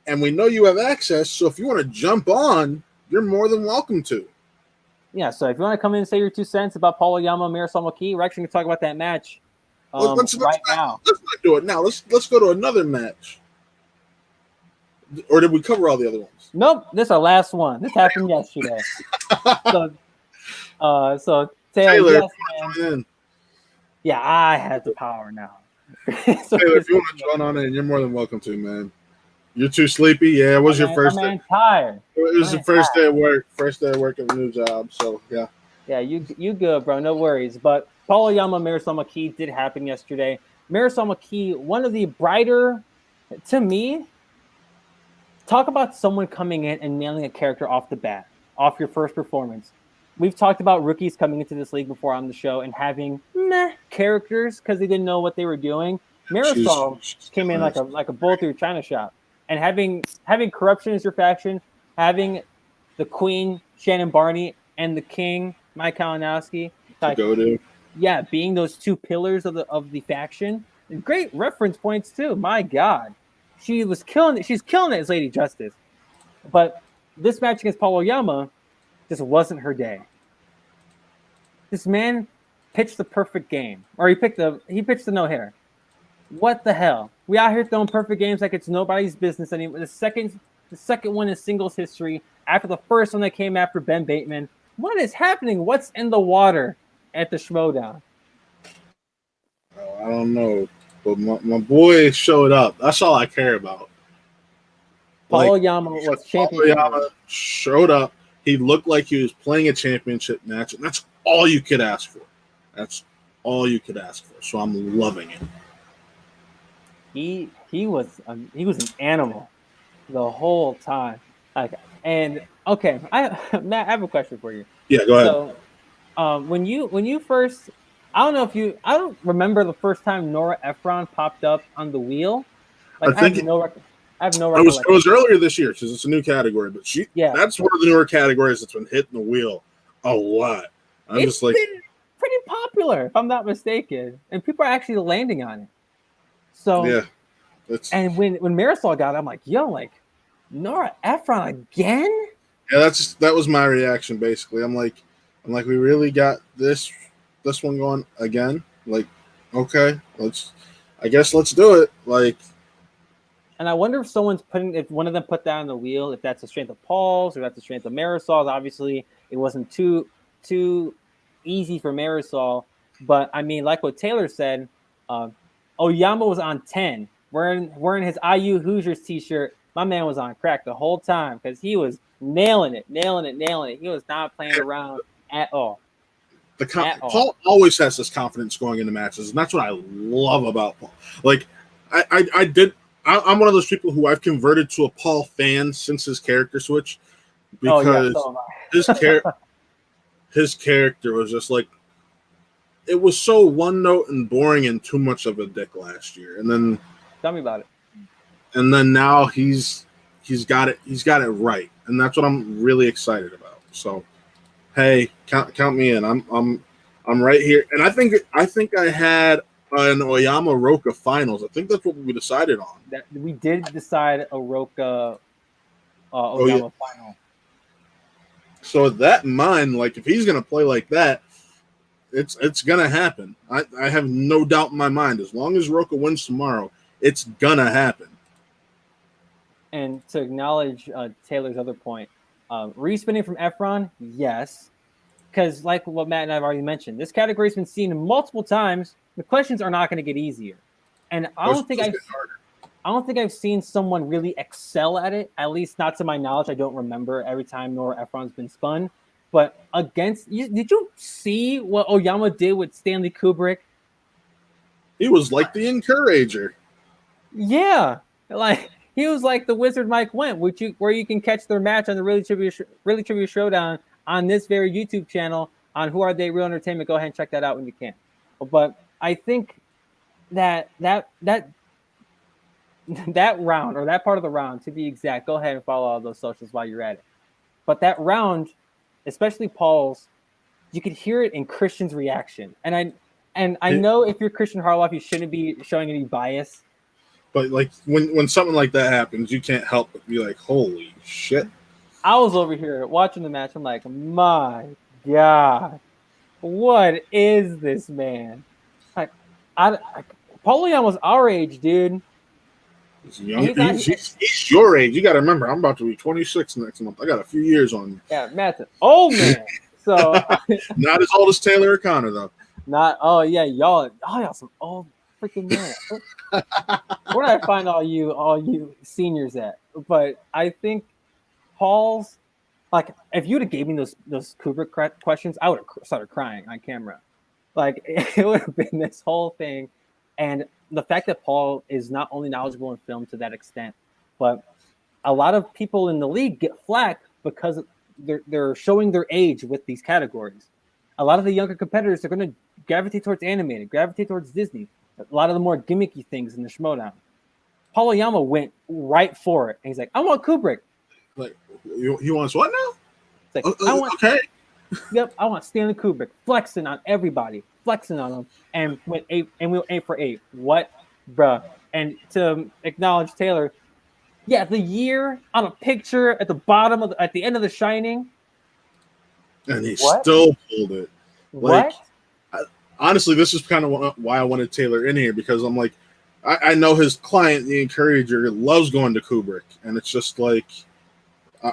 and we know you have access. So if you want to jump on, you're more than welcome to. Yeah. So if you want to come in and say your 2 cents about Paulo Yama, Marisol McKee, we're actually going to talk about that match now. Let's not do it now. Let's go to another match. Or did we cover all the other ones? Nope, this is our last one. This happened yesterday. So Taylor, yes, man. Yeah, I have the power now. Taylor, if you want to join on in, you're more than welcome to, man. You're too sleepy. Yeah, it was your first day. Tired. It was the first day of work. First day of work at a new job. So yeah. Yeah, you good, bro. No worries. But Paulo Yama, Marisol McKee did happen yesterday. Marisol McKee, one of the brighter, to me. Talk about someone coming in and nailing a character off the bat, off your first performance. We've talked about rookies coming into this league before on the show and having characters because they didn't know what they were doing. Marisol came in like a bull through China shop, and having corruption as your faction, having the Queen Shannon Barney and the King Mike Kalinowski, being those 2 pillars of the faction. And great reference points too. My God. She was killing it. She's killing it as Lady Justice. But this match against Paulo Yama just wasn't her day. This man pitched the perfect game. Or he pitched the no-hitter. What the hell? We out here throwing perfect games like it's nobody's business anymore. The second one in singles history after the first one that came after Ben Bateman. What is happening? What's in the water at the Schmodown? I don't know. But my boy showed up. That's all I care about. Paulo Yama was champion. Paulo Yama showed up. He looked like he was playing a championship match, and that's all you could ask for. That's all you could ask for. So I'm loving it. He was an animal the whole time. Matt, I have a question for you. Yeah, go ahead. So, when you first. I don't remember the first time Nora Ephron popped up on the wheel. I have no recollection. It was earlier this year because it's a new category, but that's one of the newer categories that's been hitting the wheel a lot. It's been pretty popular, if I'm not mistaken, and people are actually landing on it. So yeah, and when Marisol got it, I'm like, Nora Ephron again? Yeah, that was my reaction basically. I'm like, we really got this one going again? Like, okay, I guess let's do it. Like, And I wonder if one of them put that on the wheel, if that's the strength of Paul's or that's the strength of Marisol's. Obviously, it wasn't too easy for Marisol, but I mean, like what Taylor said, Oyama was on 10, wearing his IU Hoosiers t-shirt. My man was on crack the whole time because he was nailing it. He was not playing around at all. Paul always has this confidence going into matches, and that's what I love about Paul. Like, I'm one of those people who I've converted to a Paul fan since his character switch because his character was just like, it was so one note and boring and too much of a dick last year, and then tell me about it. And then now he's got it right, and that's what I'm really excited about. So, hey, count me in. I'm right here, and I think I had an Oyama Roka finals. I think that's what we decided on. We did decide a Roka Oyama final. So with that in mind, like if he's gonna play like that, it's gonna happen. I have no doubt in my mind. As long as Roka wins tomorrow, it's gonna happen. And to acknowledge Taylor's other point, respinning from Efron, yes, because like what Matt and I've already mentioned, this category's been seen multiple times. The questions are not going to get easier, and I don't think I've seen someone really excel at it. At least not to my knowledge. I don't remember every time Nora Ephron's been spun. But did you see what Oyama did with Stanley Kubrick? He was like the encourager. Yeah, like he was like the Wizard Mike Went, where you can catch their match on the Really Trivia Showdown on this very YouTube channel on Who Are They Real Entertainment. Go ahead and check that out when you can. But I think that round, or that part of the round, to be exact, go ahead and follow all those socials while you're at it. But that round, especially Paul's, you could hear it in Christian's reaction. And I know if you're Christian Harloff, you shouldn't be showing any bias. But like when something like that happens, you can't help but be like, holy shit. I was over here watching the match. I'm like, my God, what is this man? Like, Paul Leon was our age, dude. He's your age. You got to remember, I'm about to be 26 next month. I got a few years on you. Yeah, Matt's an old man. So not as old as Taylor O'Connor, though. Oh yeah, y'all some old freaking man. Where did I find all you seniors at? But I think Paul's, like, if you'd have gave me those Kubrick questions, I would have started crying on camera. Like, it would have been this whole thing. And the fact that Paul is not only knowledgeable in film to that extent, but a lot of people in the league get flack because they're showing their age with these categories. A lot of the younger competitors are going to gravitate towards animated, gravitate towards Disney. A lot of the more gimmicky things in the Schmodown. Paul Oyama went right for it, and he's like, "I want Kubrick." Like, he wants what now? It's like, I want. Okay. Yep, I want Stanley Kubrick flexing on everybody, flexing on them, and we went 8 for 8. What, bruh? And to acknowledge Taylor, yeah, the year on a picture at the bottom at the end of The Shining, and he still pulled it. Like, what? Honestly, this is kind of why I wanted Taylor in here, because I'm like, I know his client, the encourager, loves going to Kubrick, and it's just like,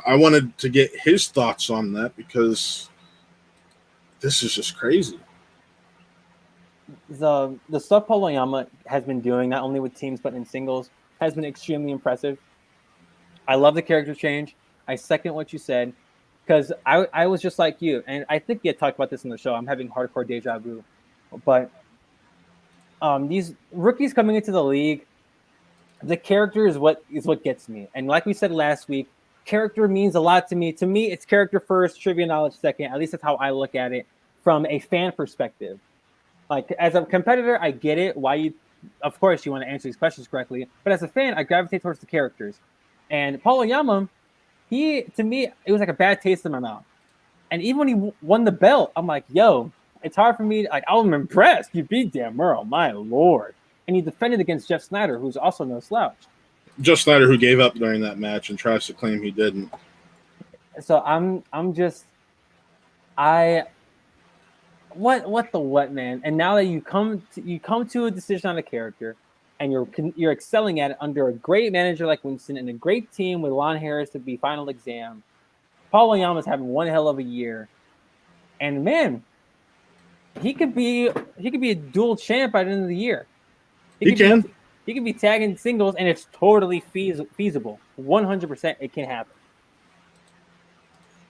I wanted to get his thoughts on that because this is just crazy. The stuff Paul Oyama has been doing, not only with teams but in singles, has been extremely impressive. I love the character change. I second what you said, because I was just like you, and I think we had talked about this in the show. I'm having hardcore deja vu, but these rookies coming into the league, the character is what gets me. And like we said last week, character means a lot to me. To me, it's character first, trivia knowledge second. At least that's how I look at it from a fan perspective. Like, as a competitor, I get it. Of course, you want to answer these questions correctly. But as a fan, I gravitate towards the characters. And Paul Oyama, to me, it was like a bad taste in my mouth. And even when he won the belt, I'm like, yo, it's hard for me. I'm impressed. You beat Dan Murrell, my lord. And he defended against Jeff Snyder, who's also no slouch. Jeff Snyder, who gave up during that match and tries to claim he didn't. So I'm just what, man? And now that you come to a decision on a character, and you're excelling at it under a great manager like Winston and a great team with Lon Harris to be final exam. Paul Oyama's having one hell of a year, and man, he could be a dual champ by the end of the year. He can. He could be tagging singles, and it's totally feasible. 100%, it can happen.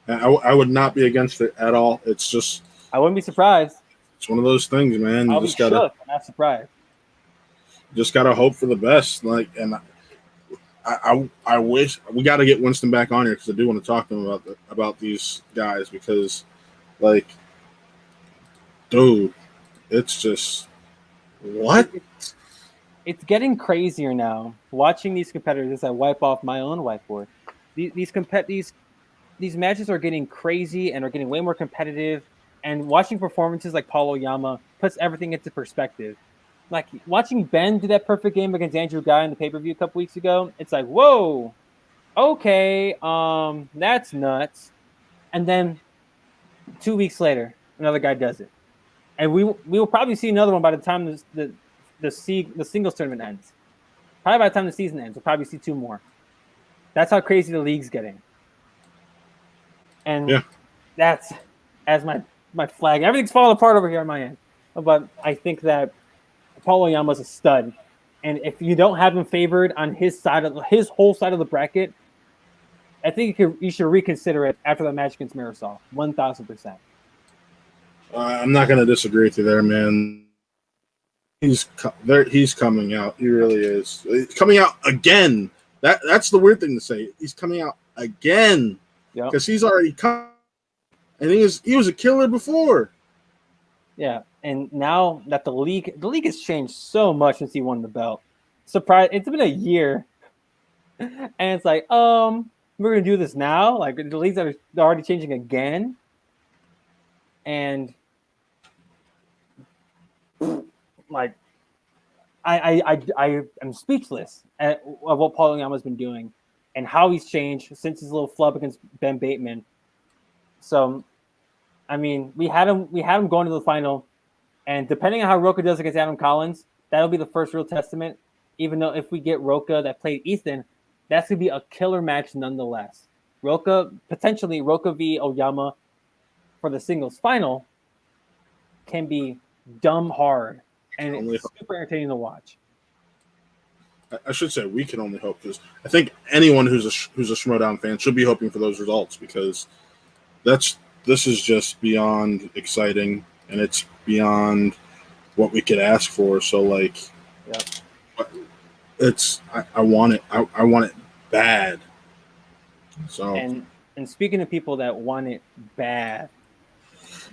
I would not be against it at all. It's just I wouldn't be surprised. It's one of those things, man. I'll be shook, not surprised. Just gotta hope for the best. Like, and I wish we got to get Winston back on here because I do want to talk to him about these guys because, like, dude, it's just what. It's getting crazier now. Watching these competitors as I wipe off my own whiteboard. These matches are getting crazy and are getting way more competitive. And watching performances like Paul Oyama puts everything into perspective. Like watching Ben do that perfect game against Andrew Guy in the pay-per-view a couple weeks ago, it's like, whoa, okay, that's nuts. And then 2 weeks later, another guy does it, and we will probably see another one by the time the singles tournament ends. Probably by the time the season ends, we'll probably see two more. That's how crazy the league's getting. And that's as my flag. Everything's falling apart over here on my end, but I think that Paul Oyama's a stud, and if you don't have him favored on his whole side of the bracket, I think you should reconsider it after the match against Murrell. 1,000%. I'm not going to disagree with you there, man. He's coming out. He really is. He's coming out again. That's the weird thing to say. He's coming out again because he's already come, and he was a killer before. Yeah. And now that the league has changed so much since he won the belt. Surprise! It's been a year, and it's like, we're gonna do this now. Like the leagues are already changing again, and like, I am speechless of what Paul Oyama's been doing and how he's changed since his little flub against Ben Bateman. So, I mean, we had him going to the final. And depending on how Roca does against Adam Collins, that'll be the first real testament. Even though if we get Roca that played Ethan, that's going to be a killer match nonetheless. Potentially Roca v. Oyama for the singles final can be dumb hard. And it's super entertaining to watch. I should say we can only hope because I think anyone who's a Schmoedown fan should be hoping for those results because this is just beyond exciting. And it's beyond what we could ask for. So, like, I want it. I want it bad. So, and speaking of people that want it bad,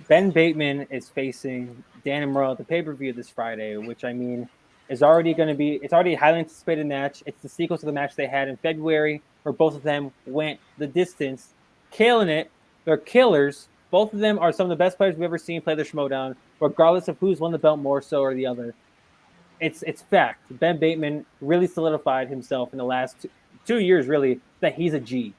Ben Bateman is facing Dan and Murrell at the pay-per-view this Friday, which I mean is already it's already a highly anticipated match. It's the sequel to the match they had in February, where both of them went the distance, killing it. They're killers. Both of them are some of the best players we've ever seen play the Schmoedown, regardless of who's won the belt more so or the other. It's fact. Ben Bateman really solidified himself in the last 2 years, really, that he's a G.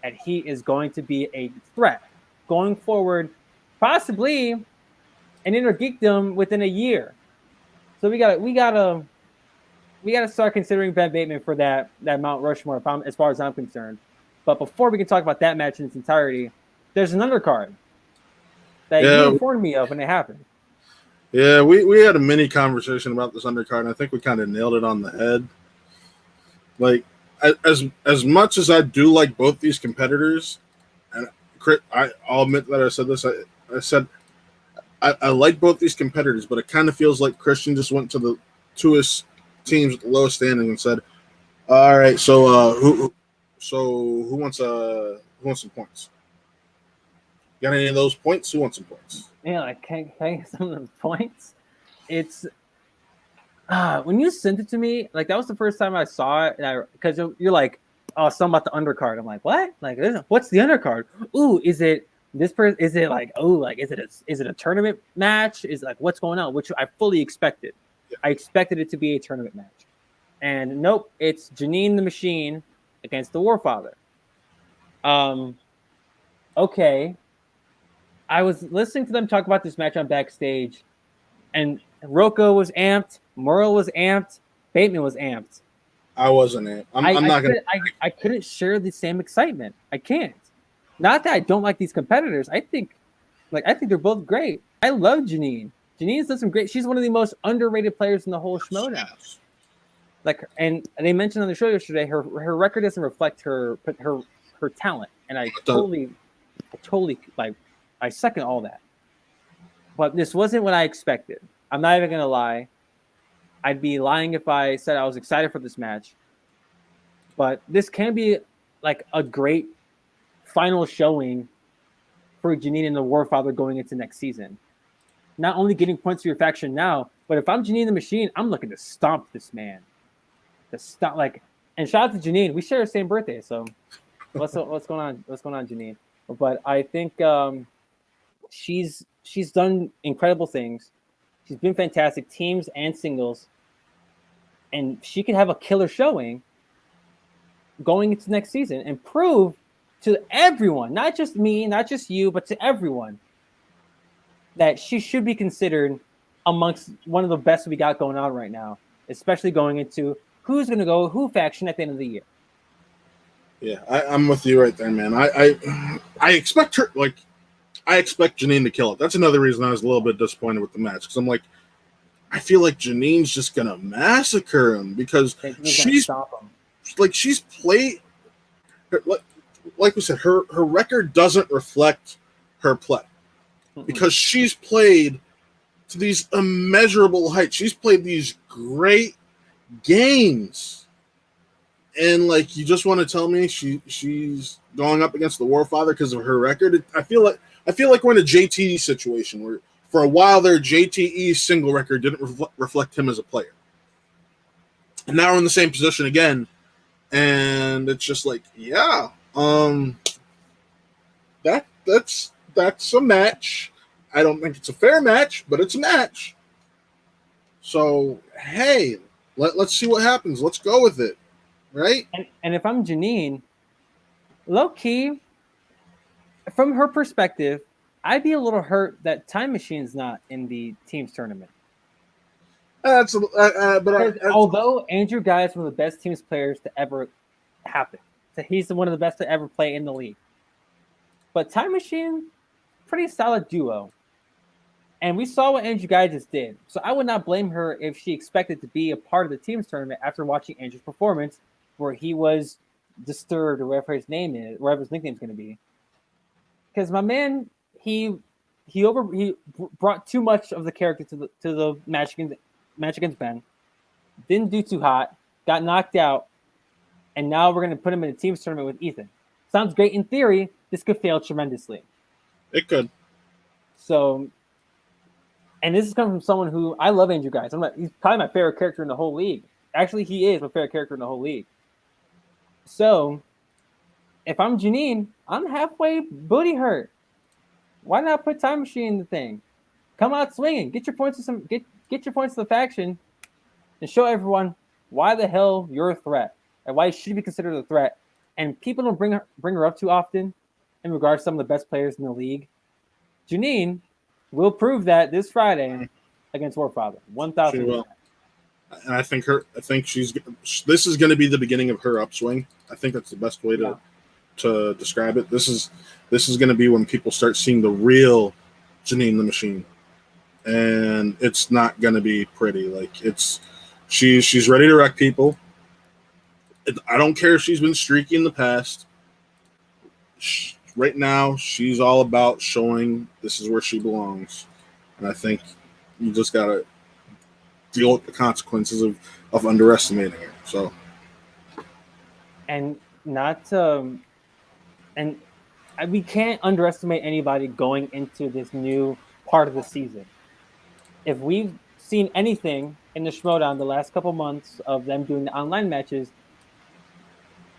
And he is going to be a threat going forward, possibly an Inner Geekdom within a year. So we gotta start considering Ben Bateman for that Mount Rushmore, as far as I'm concerned. But before we can talk about that match in its entirety, there's an undercard that you informed me of when it happened. Yeah, we had a mini conversation about this undercard, and I think we kind of nailed it on the head. Like, as much as I do like both these competitors, and I'll admit that I said this. I said I like both these competitors, but it kind of feels like Christian just went to his teams with the lowest standing and said, "All right, so who wants some points? Got any of those points? Who wants some points?" Yeah, like can I get some of those points? It's when you sent it to me, like that was the first time I saw it, and because you're like, "Oh, something about the undercard." I'm like, "What? Like, what's the undercard? Ooh, is it this person? Is it like, oh, like is it a tournament match? Is like what's going on?" Which I fully expected. Yeah. I expected it to be a tournament match, and nope, it's Janine the Machine against the Warfather. Okay. I was listening to them talk about this match on backstage, and Rocco was amped, Murrell was amped, Bateman was amped. I wasn't it. I'm not gonna. I couldn't share the same excitement. I can't. Not that I don't like these competitors. I think they're both great. I love Janine. Janine's done some great. She's one of the most underrated players in the whole Schmoedown. Like, and they mentioned on the show yesterday, her record doesn't reflect her talent, and I totally like, I second all that. But this wasn't what I expected. I'm not even gonna lie. I'd be lying if I said I was excited for this match. But this can be like a great final showing for Janine and the Warfather going into next season. Not only getting points for your faction now, but if I'm Janine the Machine, I'm looking to stomp this man. And shout out to Janine. We share the same birthday, so what's going on? What's going on, Janine? But I think she's done incredible things. She's been fantastic, teams and singles, and she can have a killer showing going into next season and prove to everyone, not just me, not just you, but to everyone, that she should be considered amongst one of the best we got going on right now, especially going into who's going to go who faction at the end of the year. Yeah, I'm with you right there, man. I expect her, I expect Janine to kill it. That's another reason I was a little bit disappointed with the match, because I'm like, I feel like Janine's just gonna massacre him because she's played, like we said, her record doesn't reflect her play, because she's played to these immeasurable heights. She's played these great games, and like, you just want to tell me she's going up against the Warfather because of her record? I feel like we're in a JTE situation where for a while there, JTE's single record didn't reflect him as a player, and now we're in the same position again, and it's just like, yeah, that's a match. I don't think it's a fair match, but it's a match. So hey, let's see what happens. Let's go with it, right? And if I'm Janine, low key, from her perspective, I'd be a little hurt that Time Machine's not in the teams tournament. Although Andrew Guy is one of the best teams players to ever happen, so he's one of the best to ever play in the league. But Time Machine, pretty solid duo, and we saw what Andrew Guy just did. So I would not blame her if she expected to be a part of the teams tournament after watching Andrew's performance, where he was disturbed, or whatever his name is, whatever his nickname is going to be. Because my man, he brought too much of the character to the match against Ben. Didn't do too hot, got knocked out, and now we're going to put him in a teams tournament with Ethan. Sounds great in theory. This could fail tremendously. It could. So, and this is coming from someone who I love Andrew Guy. He's probably my favorite character in the whole league. Actually, he is my favorite character in the whole league. So, if I'm Janine, I'm halfway booty hurt. Why not put Time Machine in the thing? Come out swinging. Get your points to get your points to the faction, and show everyone why the hell you're a threat and why you should be considered a threat. And people don't bring her up too often in regards to some of the best players in the league. Janine will prove that this Friday against Warfather. 1,000%. She will. And I think this is going to be the beginning of her upswing. I think that's the best way to describe it. This is going to be when people start seeing the real Janine the Machine, and it's not going to be pretty. Like, she's ready to wreck people. I don't care if she's been streaky in the past. Right now, she's all about showing this is where she belongs, and I think you just got to deal with the consequences of underestimating her. So, and we can't underestimate anybody going into this new part of the season. If we've seen anything in the Schmoedown the last couple months of them doing the online matches,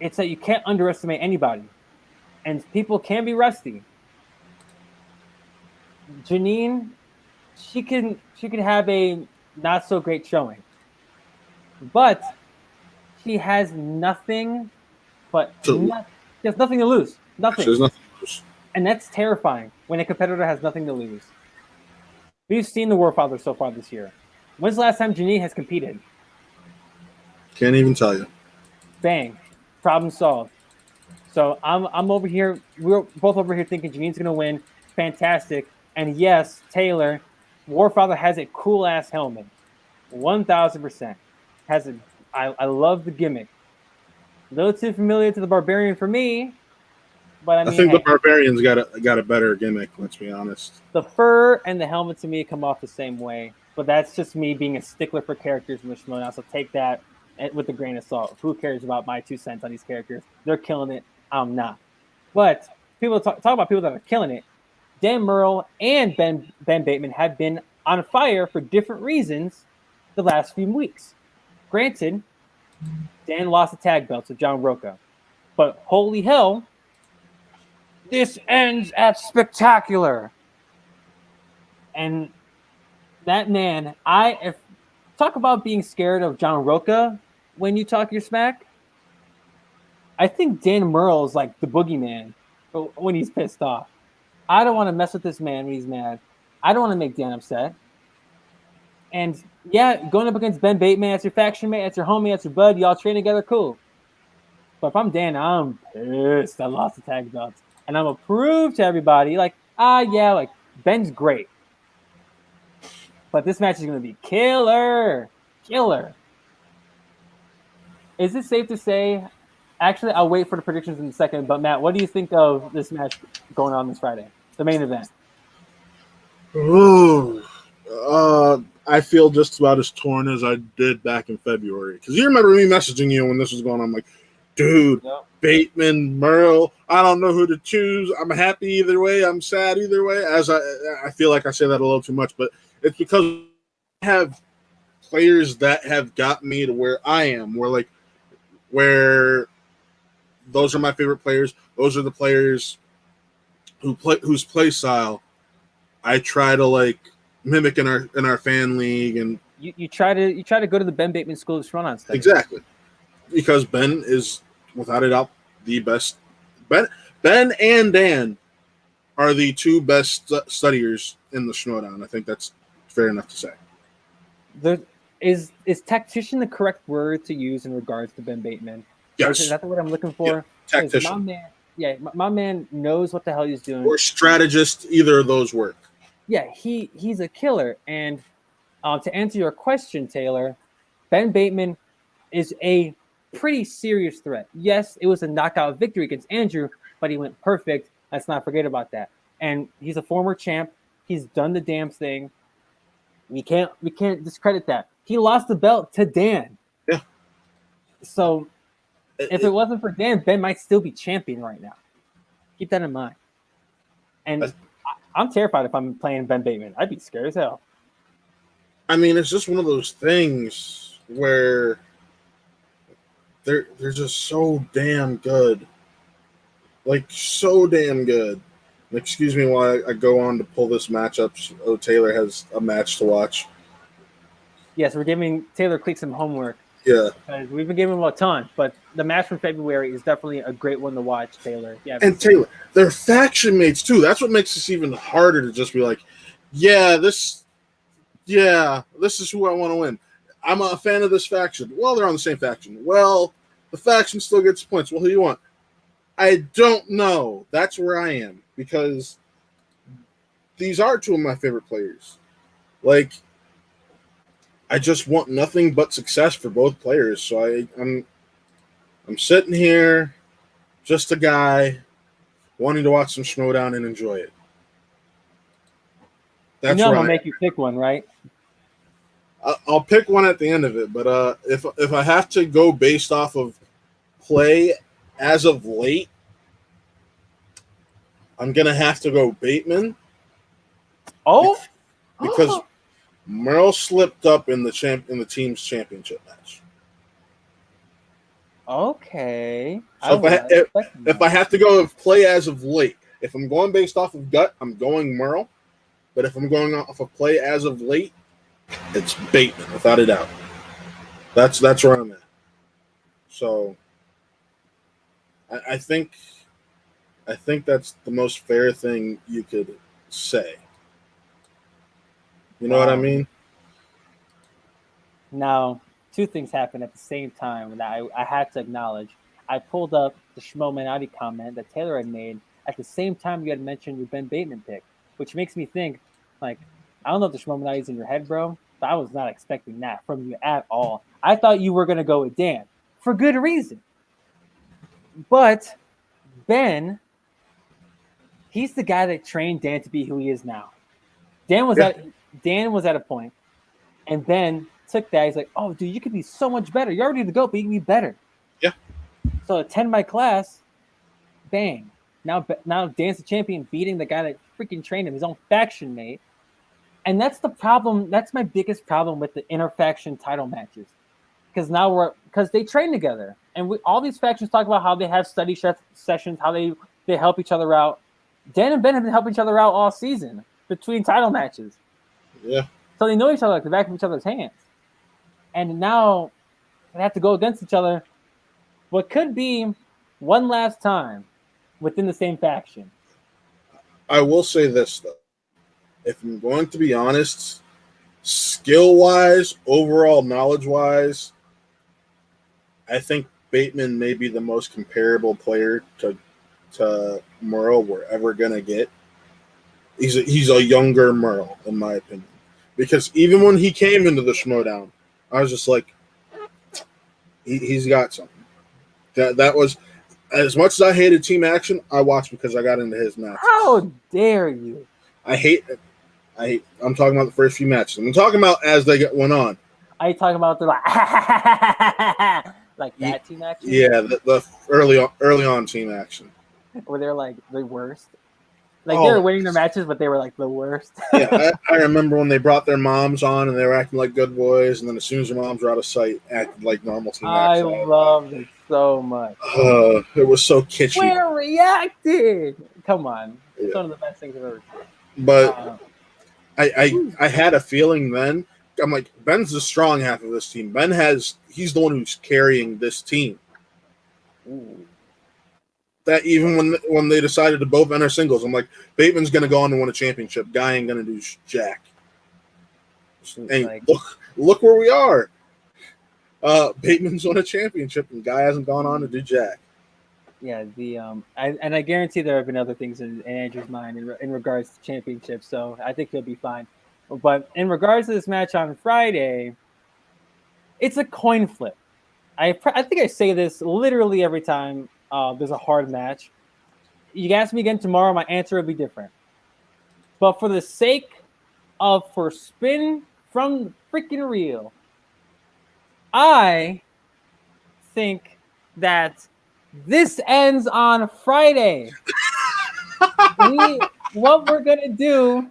it's that you can't underestimate anybody, and people can be rusty. Janine, she can have a not so great showing, but she has nothing but she has nothing to lose. Nothing. She has nothing to lose. And that's terrifying. when a competitor has nothing to lose. We've seen the Warfather so far this year. When's the last time Janine has competed? Can't even tell you. Bang. Problem solved. So I'm over here. We're both over here thinking Janine's gonna win. Fantastic. And yes, Taylor, Warfather has a cool ass helmet. 1000%. Has a I love the gimmick. A little too familiar to the Barbarian for me, but I think hey, the Barbarian's got a better gimmick. Let's be honest. the fur and the helmet to me come off the same way. But that's just me being a stickler for characters in the Shimoda. So take that with a grain of salt. Who cares about my 2 cents on these characters? They're killing it. I'm not. But people talk about people that are killing it. Dan Murrell and Ben Bateman have been on fire for different reasons the last few weeks. Granted, Dan lost the tag belts to John Roca. But holy hell, this ends at spectacular. And that man, talk about being scared of John Roca when you talk your smack. I think Dan Murrell is like the boogeyman when he's pissed off. I don't want to mess with this man when he's mad. I don't want to make Dan upset. And yeah, going up against Ben Bateman, that's your faction mate, that's your homie, that's your bud, y'all train together, cool. But if I'm Dan, I'm pissed I lost the tag belts. And I'm gonna prove to everybody, like, like Ben's great. But this match is gonna be killer. Killer. Is it safe to say? Actually, I'll wait for the predictions in a second. But Matt, what do you think of this match going on this Friday, the main event? Ooh, I feel just about as torn as I did back in February. Because you remember me messaging you when this was going on. I'm like, dude, yep. Bateman, Murrell, I don't know who to choose. I'm happy either way. I'm sad either way. As I feel like I say that a little too much, but it's because I have players that have got me to where I am. Where those are my favorite players. Those are the players whose play style I try to like mimic in our fan league, and you try to go to the Ben Bateman School of Run-On study. Exactly, because Ben is without a doubt the best. Ben and Dan are the two best studiers in the Schmodown. I think that's fair enough to say. Is tactician the correct word to use in regards to Ben Bateman? Yes. Is that the word I'm looking for? Yeah, tactician. My man knows what the hell he's doing. Or strategist, either of those work. Yeah, he's a killer. And to answer your question, Taylor, Ben Bateman is a pretty serious threat. Yes, it was a knockout victory against Andrew, but he went perfect. Let's not forget about that. And he's a former champ. He's done the damn thing. We can't discredit that. He lost the belt to Dan. Yeah. So if it wasn't for Dan, Ben might still be champion right now. Keep that in mind. And I'm terrified if I'm playing Ben Bateman. I'd be scared as hell. I mean, it's just one of those things where they're just so damn good. Like, so damn good. And excuse me while I go on to pull this match up. Oh, Taylor has a match to watch. Yes, we're giving Taylor Click some homework. Yeah. We've been giving him a ton, but the match from February is definitely a great one to watch, Taylor. Yeah. And Taylor, they're faction mates too. That's what makes this even harder to just be like, this is who I want to win. I'm a fan of this faction. Well, they're on the same faction. Well, the faction still gets points. Well, who do you want? I don't know. That's where I am, because these are two of my favorite players. Like, I just want nothing but success for both players. So I'm sitting here, just a guy wanting to watch some Schmodown and enjoy it. That's I'm gonna make you pick one, right? I'll pick one at the end of it, but if I have to go based off of play as of late, I'm gonna have to go Bateman. Oh, because Murrell slipped up in the team's championship match. Okay. So if I have to go with play as of late, if I'm going based off of gut, I'm going Murrell. But if I'm going off of play as of late, it's Bateman, without a doubt. That's where I'm at. So I think I think that's the most fair thing you could say. You know what I mean? Now, two things happened at the same time that I had to acknowledge. I pulled up the Schmo Menotti comment that Taylor had made at the same time you had mentioned your Ben Bateman pick, which makes me think, like, I don't know if the Schmo Menotti's in your head, bro, but I was not expecting that from you at all. I thought you were going to go with Dan for good reason. But Ben, he's the guy that trained Dan to be who he is now. Dan was at a point, and Ben took that. He's like, "Oh, dude, you could be so much better. You're already the GOAT, but you can be better." Yeah. So attend my class, bang. Now Dan's the champion, beating the guy that freaking trained him, his own faction mate. And that's the problem. That's my biggest problem with the interfaction title matches, because they train together, and all these factions talk about how they have study sessions, how they help each other out. Dan and Ben have been helping each other out all season between title matches. Yeah. So they know each other like the back of each other's hands. And now they have to go against each other what could be one last time within the same faction. I will say this, though. If I'm going to be honest, skill-wise, overall knowledge-wise, I think Bateman may be the most comparable player to Murrell we're ever going to get. He's a younger Murrell, in my opinion. Because even when he came into the Schmodown, I was just like, he's got something. That was, as much as I hated team action, I watched because I got into his matches. How dare you? I'm talking about the first few matches. I'm talking about as they went on. Are you talking about the like that team action? Yeah, the early on team action. Where they're like the worst. Like they were winning their matches, but they were like the worst. Yeah, I remember when they brought their moms on and they were acting like good boys, and then as soon as their moms were out of sight, acted like normal team action. I loved it so much. It was so kitschy. We're reacting. Come on, it's one of the best things I've ever seen. But I had a feeling then. I'm like, Ben's the strong half of this team. He's the one who's carrying this team. Ooh. That even when they decided to both enter singles, I'm like, Bateman's going to go on to win a championship. Guy ain't going to do jack. And like, look where we are. Bateman's won a championship, and Guy hasn't gone on to do jack. Yeah, I guarantee there have been other things in Andrew's mind in regards to championships, so I think he'll be fine. But in regards to this match on Friday, it's a coin flip. I think I say this literally every time there's a hard match. You ask me again tomorrow, my answer will be different. But for the sake of for spin from the freaking reel, I think that this ends on Friday. What we're going to do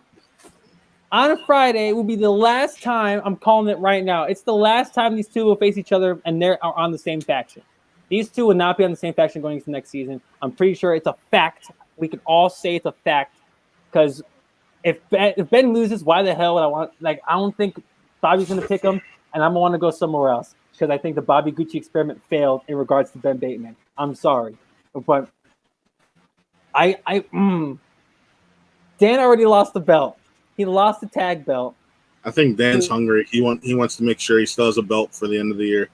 on Friday will be the last time, I'm calling it right now, it's the last time these two will face each other and they're on the same faction. These two will not be on the same faction going into next season. I'm pretty sure it's a fact. We can all say it's a fact because if Ben loses, why the hell would I want? Like, I don't think Bobby's going to pick him, and I'm going to want to go somewhere else because I think the Bobby Gucci experiment failed in regards to Ben Bateman. I'm sorry, but Dan already lost the belt. He lost the tag belt. I think Dan's hungry. He wants to make sure he still has a belt for the end of the year.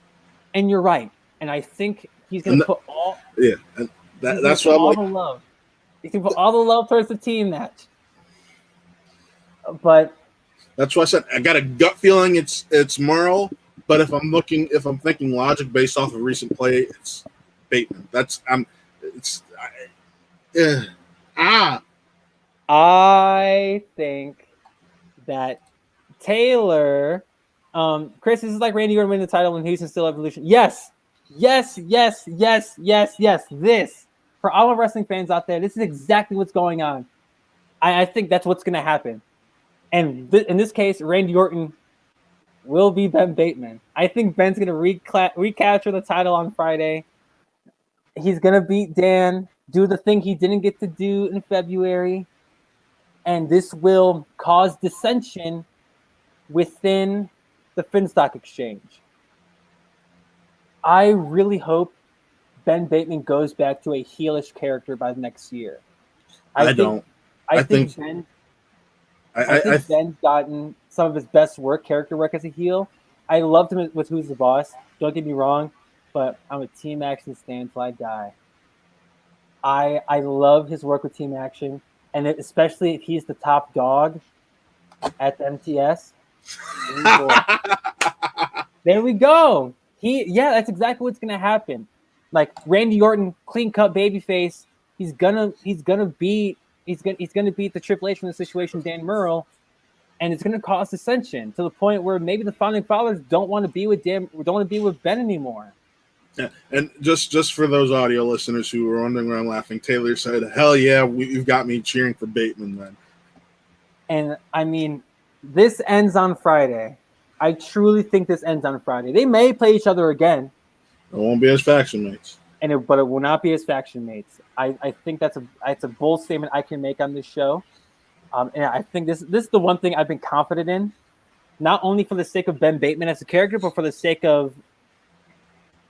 And you're right. And I think he's going to put all and that's what I'm like. The love. He's going to put all the love towards the team match. But that's why I said I got a gut feeling it's Murrell. But if I'm thinking logic based off of recent play, it's Bateman. I think that Taylor, Chris, this is like Randy Orton winning the title in Houston Steel Evolution. Yes. This, for all of wrestling fans out there, this is exactly what's going on. I think that's what's going to happen. And in this case, Randy Orton will be Ben Bateman. I think Ben's going to recapture the title on Friday. He's going to beat Dan, do the thing he didn't get to do in February. And this will cause dissension within the Finstock Exchange. I really hope Ben Bateman goes back to a heelish character by the next year. I think Ben's gotten some of his best character work as a heel. I loved him with Who's the Boss. Don't get me wrong, but I'm a Team Action stan till I die. I love his work with Team Action, and especially if he's the top dog at the MTS. There we go. That's exactly what's gonna happen. Like Randy Orton, clean cut babyface. He's gonna beat the Triple H from the situation, Dan Murrell, and it's gonna cause dissension to the point where maybe the founding fathers don't want to be with Ben anymore. Yeah, and just for those audio listeners who were wondering where I'm laughing, Taylor said, "Hell yeah, you've got me cheering for Bateman, man." And I mean, this ends on Friday. I truly think this ends on Friday. They may play each other again. It won't be as faction mates. But it will not be as faction mates. I think that's a bold statement I can make on this show. And I think this is the one thing I've been confident in, not only for the sake of Ben Bateman as a character, but for the sake of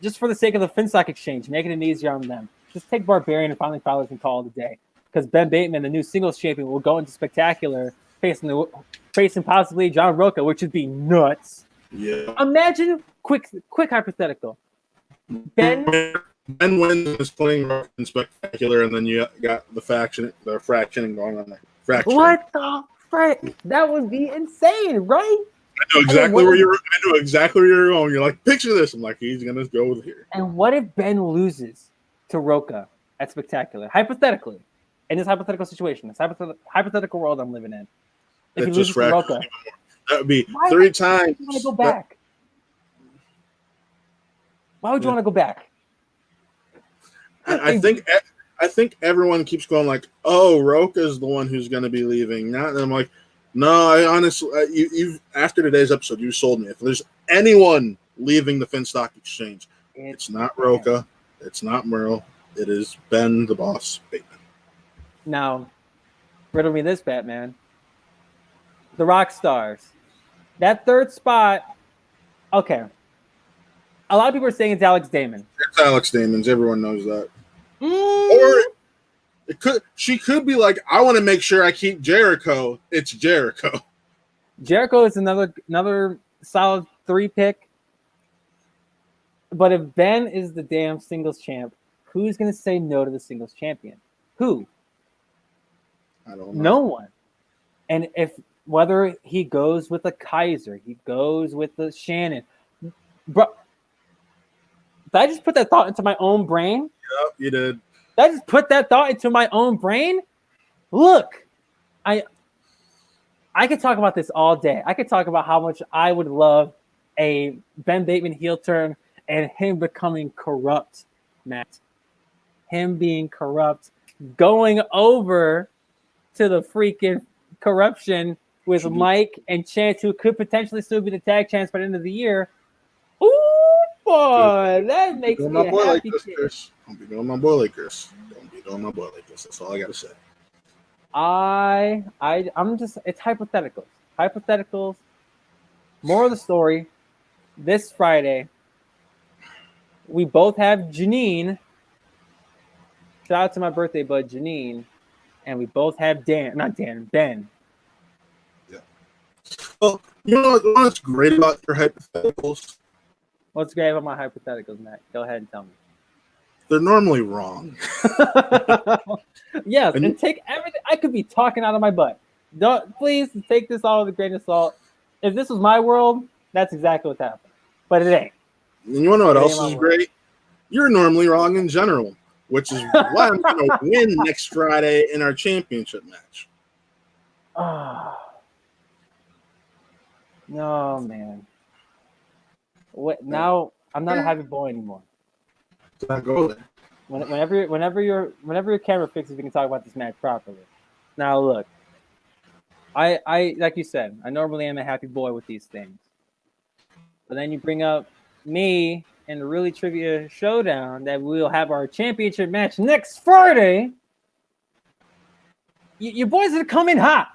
the Finstock Exchange, making it easier on them. Just take Barbarian and Founding Fathers and call it a day. Because Ben Bateman, the new singles champion, will go into Spectacular facing possibly John Roca, which would be nuts. Yeah. Imagine quick hypothetical. Ben wins is playing in Spectacular, and then you got the fractioning going on there. What the frick? That would be insane, right? I know exactly where you're going. You're like, picture this. I'm like, he's gonna go with here. And what if Ben loses to Roca at Spectacular? Hypothetically, in this hypothetical situation, this hypothetical world I'm living in. If he loses to Roca, that would be 3 times. Why would you want to go back? Why would you want to go back? I think everyone keeps going like, "Oh, Roca's the one who's going to be leaving." Now I'm like, no, I honestly, you've after today's episode, you sold me. If there's anyone leaving the Finstock Exchange, it's not Roca, it's not Murrell, it is Ben the Boss Bateman. Now, riddle me this, Batman. The Rock Stars, that third spot. Okay, a lot of people are saying it's Alex Damon. It's Alex Damon's. Everyone knows that. Or she could be like, I want to make sure I keep Jericho. It's Jericho. Jericho is another solid 3 pick. But if Ben is the damn singles champ, who's going to say no to the singles champion? Who? I don't know. No one. And whether he goes with a Kaiser, he goes with the Shannon. Bro, did I just put that thought into my own brain? Yep, you did. I just put that thought into my own brain. Look, I could talk about this all day. I could talk about how much I would love a Ben Bateman heel turn and him becoming corrupt, Matt. Him being corrupt, going over to the freaking corruption with Mike and Chance, who could potentially still be the tag champs by the end of the year. Ooh, boy, that makes me a happy kid. Don't be doing my boy like this. Don't be doing my boy like this. That's all I gotta say. I'm just, it's hypotheticals. Hypotheticals. Moral of the story, this Friday, we both have Janine. Shout out to my birthday bud, Janine. And we both have Ben. Yeah. Well, you know what's great about your hypotheticals? What's great about my hypotheticals, Matt? Go ahead and tell me. They're normally wrong. Yes, and take everything. I could be talking out of my butt. Please take this all with a grain of salt. If this was my world, that's exactly what's happening. But it ain't. And you want to know what else is great? You're normally wrong in general, which is why I'm going to win next Friday in our championship match. No, man. What now? I'm not a happy boy anymore. Go there. Whenever your camera fixes, we can talk about this match properly. Now look, I like you said, I normally am a happy boy with these things, but then you bring up me and the Really Trivia Showdown that we'll have our championship match next Friday. You boys are coming hot,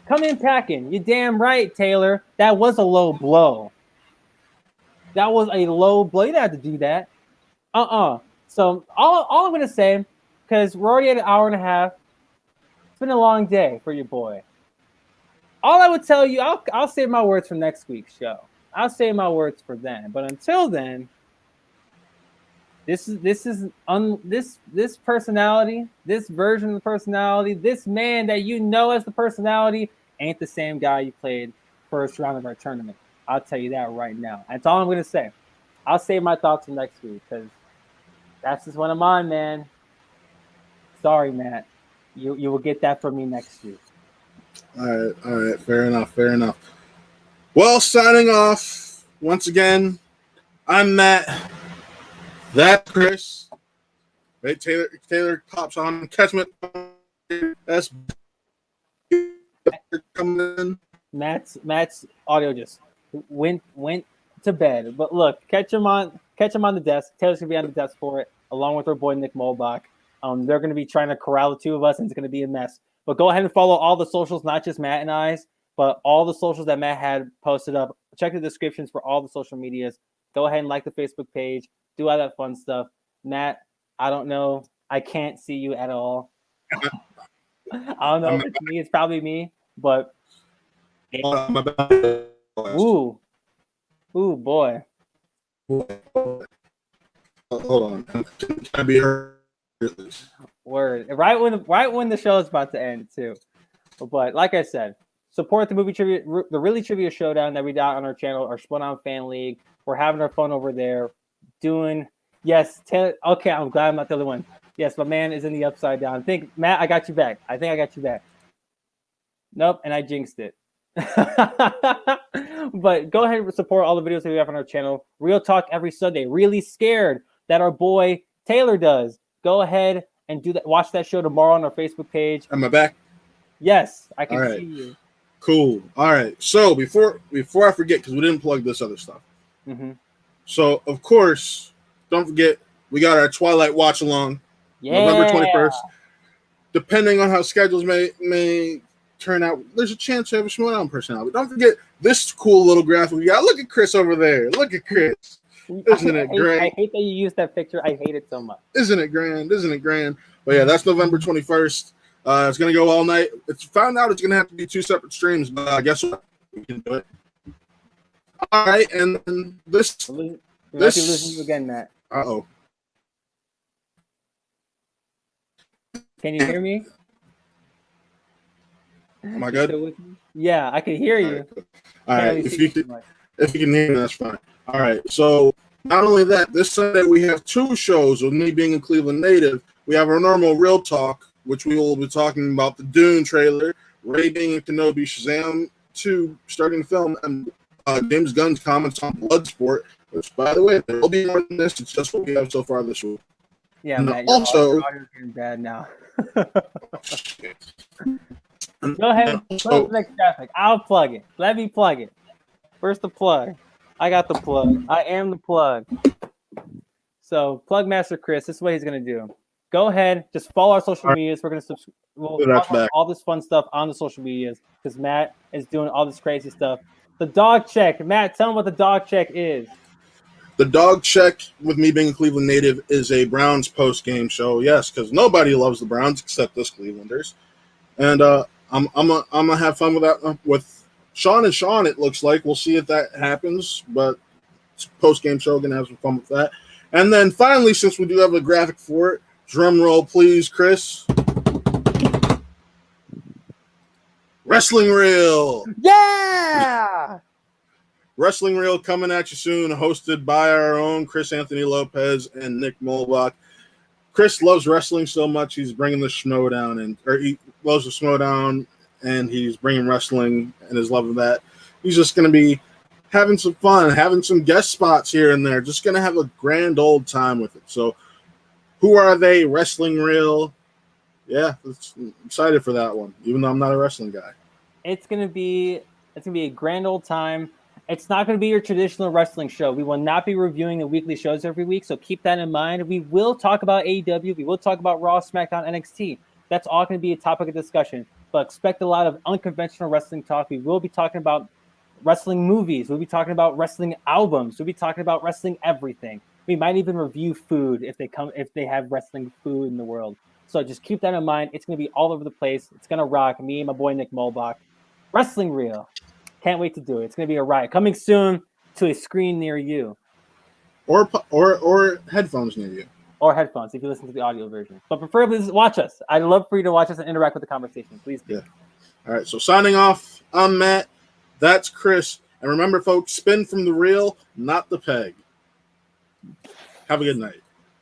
come in packing. You're damn right, Taylor. That was a low blow. That was a low blow. You didn't have to do that. So all I'm gonna say, because we're already at an hour and a half. It's been a long day for your boy. All I would tell you, I'll save my words for next week's show. I'll save my words for then. But until then, this personality, this version of the personality, this man that you know as the personality ain't the same guy you played first round of our tournament. I'll tell you that right now. That's all I'm gonna say. I'll save my thoughts for next week because that's just one of mine, man. Sorry, Matt. You will get that from me next week. All right. Fair enough. Well, signing off once again. I'm Matt. That's Chris. Hey, Taylor pops on. Catch me. That's coming in. Matt's audio just went to bed. But look, catch him on the desk. Taylor's gonna be on the desk for it, along with our boy Nick Molbach. They're gonna be trying to corral the two of us, and it's gonna be a mess. But go ahead and follow all the socials, not just Matt and I's, but all the socials that Matt had posted up. Check the descriptions for all the social medias. Go ahead and like the Facebook page. Do all that fun stuff. Matt, I don't know. I can't see you at all. I don't know if it's me. It's probably me. But ooh, boy. Hold on. Can I be heard? Word. Right when the show is about to end too. But like I said, support the movie trivia, the Really Trivia Showdown that we got on our channel, our Split On Fan League. We're having our fun over there. Taylor. Okay, I'm glad I'm not the other one. Yes, my man is in the upside down. Matt, I got you back. I think I got you back. Nope, and I jinxed it. But go ahead and support all the videos that we have on our channel. Real talk every Sunday. Really scared that our boy Taylor does. Go ahead and do that. Watch that show tomorrow on our Facebook page. Am I back? Yes, I can see you. Cool. All right. So before I forget, because we didn't plug this other stuff. Mm-hmm. So of course, don't forget we got our Twilight watch along, November 21st. Depending on how schedules may turn out, there's a chance to have a Schmoedown personality. But don't forget this cool little graphic we got. Look at Chris over there. Look at Chris. Isn't it great? I hate that you use that picture. I hate it so much. Isn't it grand? But yeah, that's November 21st. It's going to go all night. It's found out it's going to have to be 2 separate streams, but guess what? We can do it. All right, and then this might be losing you again, Matt. Uh-oh. Can you hear me? Am I good? Yeah, I can hear you. All right. If you can hear me, that's fine. All right. So not only that, this Sunday we have 2 shows with me being a Cleveland native. We have our normal Real Talk, which we will be talking about the Dune trailer, Rey being in Kenobi, Shazam 2 starting to film, and James Gunn's comments on Bloodsport, which, by the way, there will be more than this. It's just what we have so far this week. Yeah, and Matt, also, your audio's getting bad now. Go ahead and plug the next graphic. I'll plug it. Let me plug it. Where's the plug? I got the plug. I am the plug. So, Plug Master Chris, this is what he's going to do. Go ahead, just follow our social medias. We're going to we'll talk about all this fun stuff on the social medias because Matt is doing all this crazy stuff. The dog check. Matt, tell him what the dog check is. The dog check, with me being a Cleveland native, is a Browns post-game show. Yes, because nobody loves the Browns except us Clevelanders. And I'm gonna have fun with that with Sean and Sean. It looks like we'll see if that happens, but it's a post-game show. Gonna have some fun with that. And then finally, since we do have a graphic for it, drum roll, please, Chris. Wrestling Reel. Yeah. Wrestling Reel coming at you soon, hosted by our own Chris Anthony Lopez and Nick Molbach. Chris loves wrestling so much, he's bringing the Schmoedown, he loves the Schmoedown, and he's bringing wrestling and his love of that. He's just going to be having some fun, having some guest spots here and there, just going to have a grand old time with it. So, who are they? Wrestling Reel. Yeah, I'm excited for that one, even though I'm not a wrestling guy. It's gonna be a grand old time. It's not going to be your traditional wrestling show. We will not be reviewing the weekly shows every week, so keep that in mind. We will talk about AEW. We will talk about Raw, SmackDown, NXT. That's all going to be a topic of discussion. But expect a lot of unconventional wrestling talk. We will be talking about wrestling movies. We'll be talking about wrestling albums. We'll be talking about wrestling everything. We might even review food if they have wrestling food in the world. So just keep that in mind. It's going to be all over the place. It's going to rock. Me and my boy Nick Mulbach. Wrestling Reel. Can't wait to do it. It's going to be a riot. Coming soon to a screen near you. Or headphones near you. Or headphones if you listen to the audio version. But preferably watch us. I'd love for you to watch us and interact with the conversation. Please do. Yeah. All right. So signing off, I'm Matt. That's Chris. And remember, folks, spin from the reel, not the peg. Have a good night.